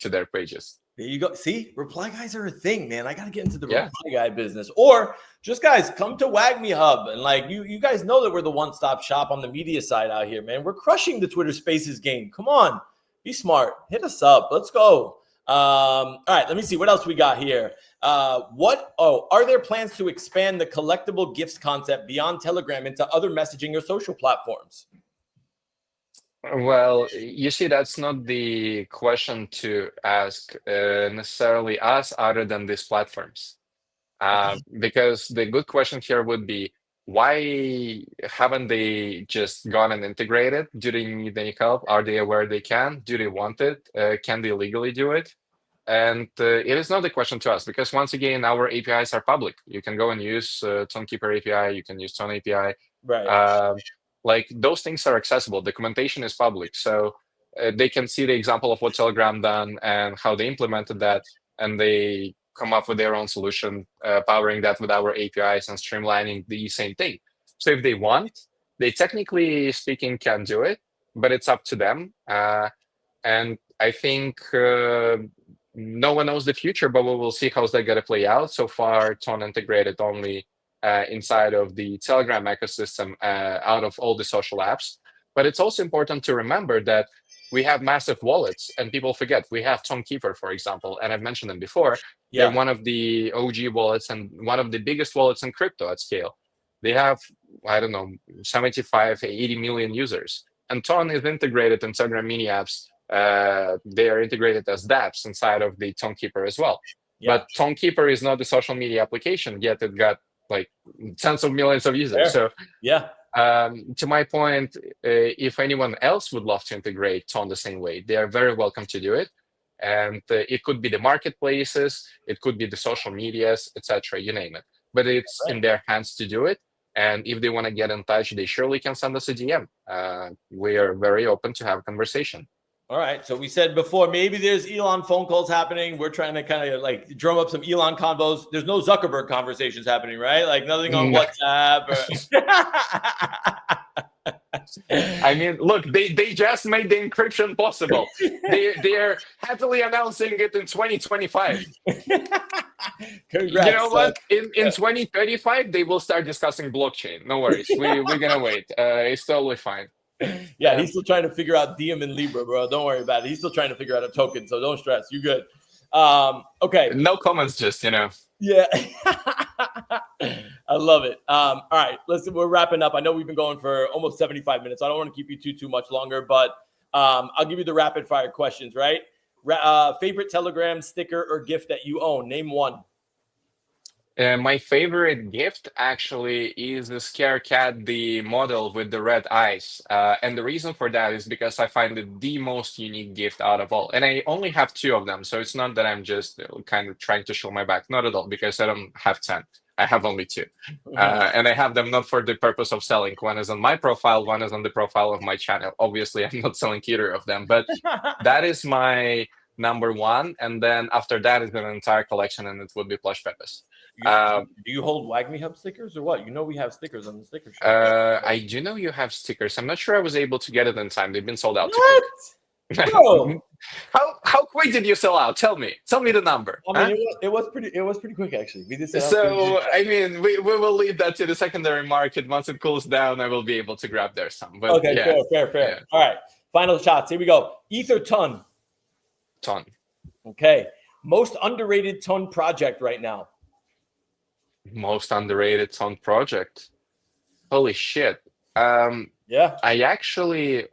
to their pages. There you go. See, reply guys are a thing, man. I got to get into the Yeah. reply guy business. Or just guys, come to Wag Me Hub. And like you guys know that we're the one-stop shop on the media side out here, man. We're crushing the Twitter Spaces game. Come on, be smart. Hit us up. Let's go. All right, let me see what else we got here. Are there plans to expand the collectible gifts concept beyond Telegram into other messaging or social platforms? Well, you see, that's not the question to ask necessarily us other than these platforms. Because the good question here would be, why haven't they just gone and integrated? Do they need any help? Are they aware they can? Do they want it? Can they legally do it? And it is not a question to us because once again, our APIs are public. You can go and use Tonekeeper API. You can use Tone API. Right. Like those things are accessible. Documentation is public, so they can see the example of what Telegram done and how they implemented that, and they come up with their own solution, powering that with our APIs and streamlining the same thing. So if they want, they technically speaking can do it, but it's up to them. And I think no one knows the future, but we will see how's that going to play out. So far, Tone integrated only inside of the Telegram ecosystem out of all the social apps. But it's also important to remember that we have massive wallets, and people forget. We have Tonekeeper, for example, and I've mentioned them before. Yeah. They're one of the OG wallets and one of the biggest wallets in crypto at scale. They have, I don't know, 75, 80 million users. And Tone is integrated in Telegram mini apps. They are integrated as dApps inside of the Tonekeeper as well. Yeah. But Tonekeeper is not a social media application, yet it got like tens of millions of users. Fair. So Yeah. to my point, if anyone else would love to integrate Tone the same way, they are very welcome to do it. And it could be the marketplaces, it could be the social medias, etc., you name it. But it's in their hands to do it. And if they want to get in touch, they surely can send us a DM. We are very open to have a conversation. All right. So we said before, maybe there's Elon phone calls happening. We're trying to kind of like drum up some Elon convos. There's no Zuckerberg conversations happening, right? Like nothing on WhatsApp. I mean, look, they just made the encryption possible. They're happily announcing it in 2025. Congrats, you know what? In 2035, they will start discussing blockchain. No worries. We're going to wait. It's totally fine. Yeah, he's still trying to figure out Diem and Libra, bro. Don't worry about it. He's still trying to figure out a token, so don't stress. You good. Okay. No comments, just, Yeah. I love it. All right. Listen, we're wrapping up. I know we've been going for almost 75 minutes. So I don't want to keep you too much longer, but I'll give you the rapid fire questions, right? Favorite Telegram sticker or gift that you own? Name one. My favorite gift actually is the Scare Cat, the model with the red eyes. And the reason for that is because I find it the most unique gift out of all. And I only have 2 of them. So it's not that I'm just kind of trying to show my back. Not at all, because I don't have 10. I have only 2. And I have them not for the purpose of selling. One is on my profile, one is on the profile of my channel. Obviously, I'm not selling either of them, but that is my number one. And then after that is an entire collection, and it would be plush peppers. Do you hold Wag Me Hub stickers or what? You know we have stickers on the sticker shop. I do know you have stickers. I'm not sure I was able to get it in time. They've been sold out. What? Bro. How quick did you sell out? Tell me the number. I mean, it was pretty quick actually. We did sell out So I mean, we will leave that to the secondary market. Once it cools down, I will be able to grab there some. But okay, yeah. fair. Yeah. All right, final shots. Here we go. ETH or Ton? Ton. Okay. Most underrated Ton project right now. Most underrated Ton project. Holy shit. Yeah. I actually,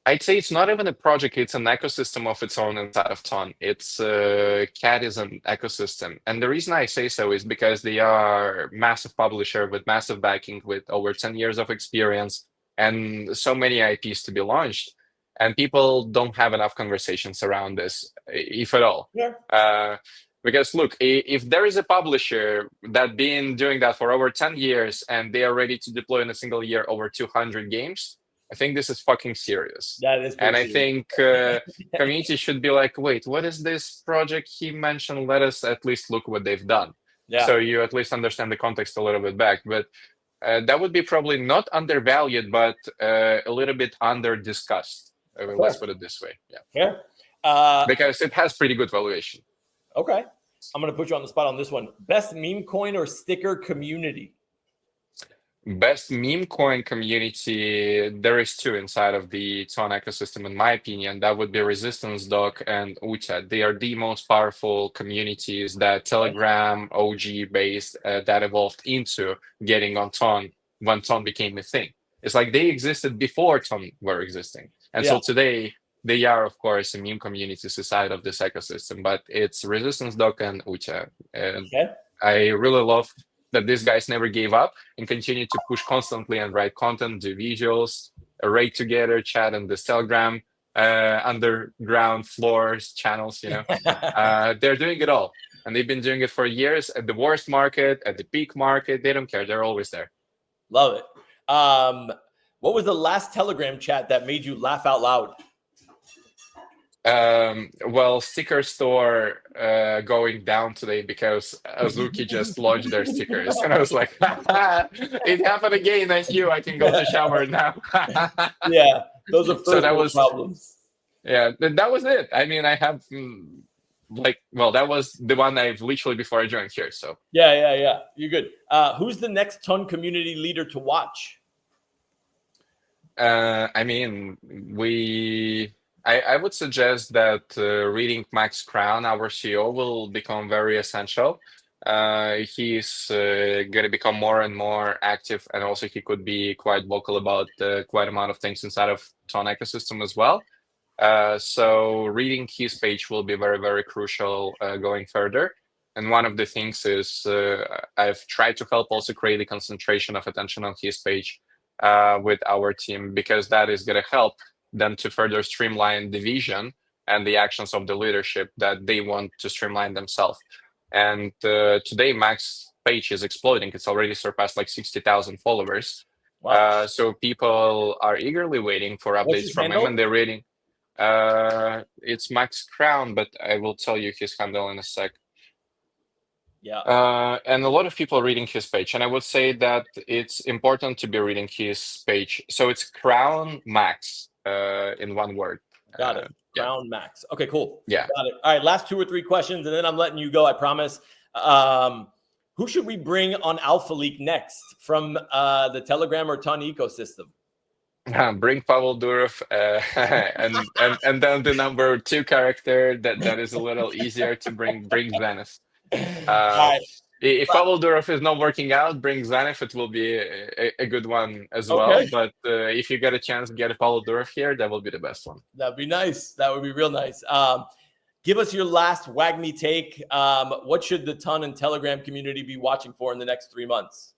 I'd say it's not even a project, it's an ecosystem of its own inside of Ton. It's CAT is an ecosystem. And the reason I say so is because they are massive publisher with massive backing, with over 10 years of experience and so many IPs to be launched. And people don't have enough conversations around this, if at all. Yeah. Because look, if there is a publisher that been doing that for over 10 years and they are ready to deploy in a single year over 200 games, I think this is fucking serious. That is And I pretty serious. think community should be like, wait, what is this project he mentioned? Let us at least look what they've done. Yeah. So you at least understand the context a little bit back. But that would be probably not undervalued, but a little bit under discussed. Let's put it this way. Yeah. Yeah. Because it has pretty good valuation. Okay. I'm going to put you on the spot on this one. Best meme coin or sticker community? Best meme coin community, there is two inside of the Ton ecosystem, in my opinion. That would be Resistance Doc and UTA. They are the most powerful communities that Telegram OG based that evolved into getting on Ton when Ton became a thing. It's like they existed before Ton were existing. And so today they are, of course, a meme community inside of this ecosystem, but it's Resistance Doc and UTA. And I really love that these guys never gave up and continue to push constantly and write content, do visuals, raid together, chat in this Telegram, underground floors, channels, they're doing it all. And they've been doing it for years at the worst market, at the peak market. They don't care. They're always there. Love it. What was the last Telegram chat that made you laugh out loud? Well, sticker store going down today because Azuki just launched their stickers, and I was like, it happened again. I knew I can go to shower now. Yeah, those are first world problems. Yeah, that was it. I mean, I have that was the one I've literally before I joined here. So yeah, you're good. Who's the next Ton community leader to watch? I mean, I would suggest that reading Max Crown, our CEO, will become very essential. He's going to become more and more active, and also he could be quite vocal about quite amount of things inside of Ton ecosystem as well. So reading his page will be very, very crucial going further. And one of the things is I've tried to help also create a concentration of attention on his page with our team, because that is going to help them to further streamline the vision and the actions of the leadership that they want to streamline themselves. And today, Mac's page is exploding. It's already surpassed like 60,000 followers. Wow. So people are eagerly waiting for updates from him, and they're reading. It's Max Crown, but I will tell you his handle in a sec. Yeah. And a lot of people are reading his page, and I would say that it's important to be reading his page. So it's Crown Max. In one word. Got it. Crown Max. Okay, cool. Yeah. Got it. All right, last 2 or 3 questions, and then I'm letting you go, I promise. Who should we bring on Alpha League next from the Telegram or Ton ecosystem? Bring Pavel Durov, and then the number 2 character that is a little easier to bring Zenith. If Pavel Durov is not working out, bring Zenith. It will be a good one as well. But if you get a chance to get a Pavel Durov here, that will be the best one. That'd be nice. That would be real nice. Give us your last WAGMI take. What should the Ton and Telegram community be watching for in the next 3 months?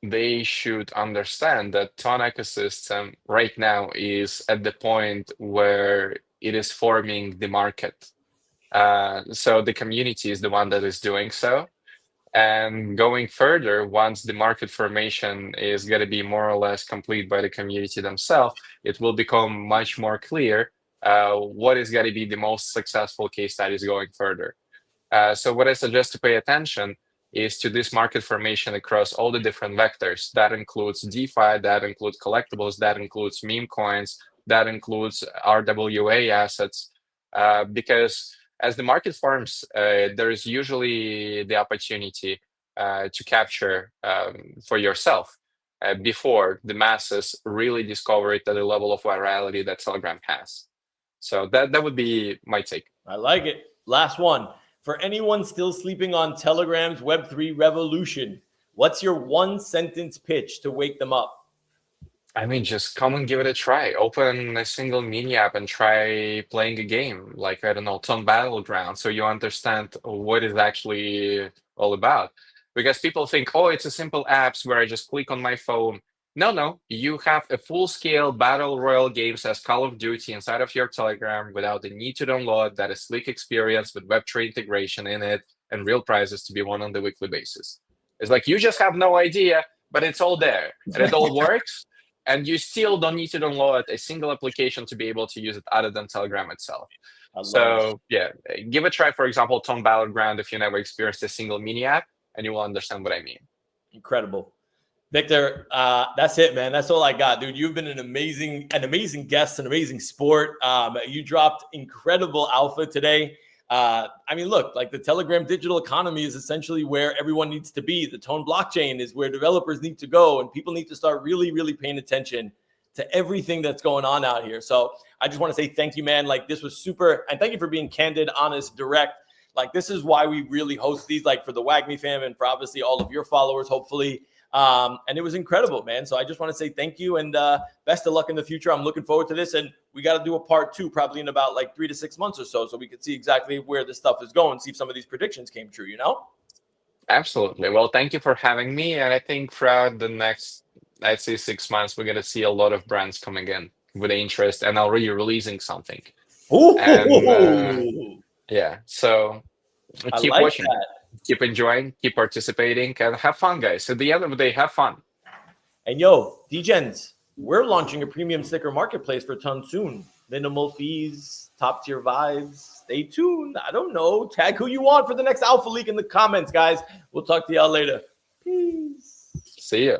They should understand that Ton ecosystem right now is at the point where it is forming the market. So the community is the one that is doing so. And going further, once the market formation is going to be more or less complete by the community themselves, it will become much more clear what is going to be the most successful case studies going further. So what I suggest to pay attention is to this market formation across all the different vectors. That includes DeFi, that includes collectibles, that includes meme coins, that includes RWA assets, because as the market forms, there is usually the opportunity to capture for yourself before the masses really discover it at the level of virality that Telegram has. So that would be my take. I like it. Last one. For anyone still sleeping on Telegram's Web3 revolution, what's your 1-sentence pitch to wake them up? I mean, just come and give it a try. Open a single mini app and try playing a game, like, I don't know, Ton Battleground, so you understand what it's actually all about. Because people think, oh, it's a simple apps where I just click on my phone. No, you have a full-scale battle royale games as Call of Duty inside of your Telegram without the need to download. That is sleek experience with Web3 integration in it and real prizes to be won on the weekly basis. It's like you just have no idea, but it's all there and it all works. and you still don't need to download a single application to be able to use it other than Telegram itself. So yeah, give a try, for example, Tone Battleground if you never experienced a single mini app, and you will understand what I mean. Incredible. Victor, that's it, man. That's all I got, dude. You've been an amazing guest, an amazing sport. You dropped incredible alpha today. I mean, look, like the Telegram digital economy is essentially where everyone needs to be. The Tone blockchain is where developers need to go, and people need to start really, really paying attention to everything that's going on out here. So I just want to say thank you, man. Like, this was super, and thank you for being candid, honest, direct. Like, this is why we really host these, like for the WAGMI fam and for obviously all of your followers, hopefully. And it was incredible, man. So I just want to say thank you, and best of luck in the future. I'm looking forward to this, and we got to do a part 2 probably in about like 3 to 6 months or so we can see exactly where this stuff is going, see if some of these predictions came true, you know? Absolutely. Well, thank you for having me. And I think throughout the next, I'd say 6 months, we're going to see a lot of brands coming in with interest and already releasing something. Ooh. And yeah, so I keep like watching, that. keep enjoying, keep participating, and have fun, guys. At the end of the day, have fun. And yo, DGens, we're launching a premium sticker marketplace for Ton soon. Minimal fees, top tier vibes. Stay tuned. I don't know. Tag who you want for the next Alpha League in the comments, guys. We'll talk to y'all later. Peace. See ya.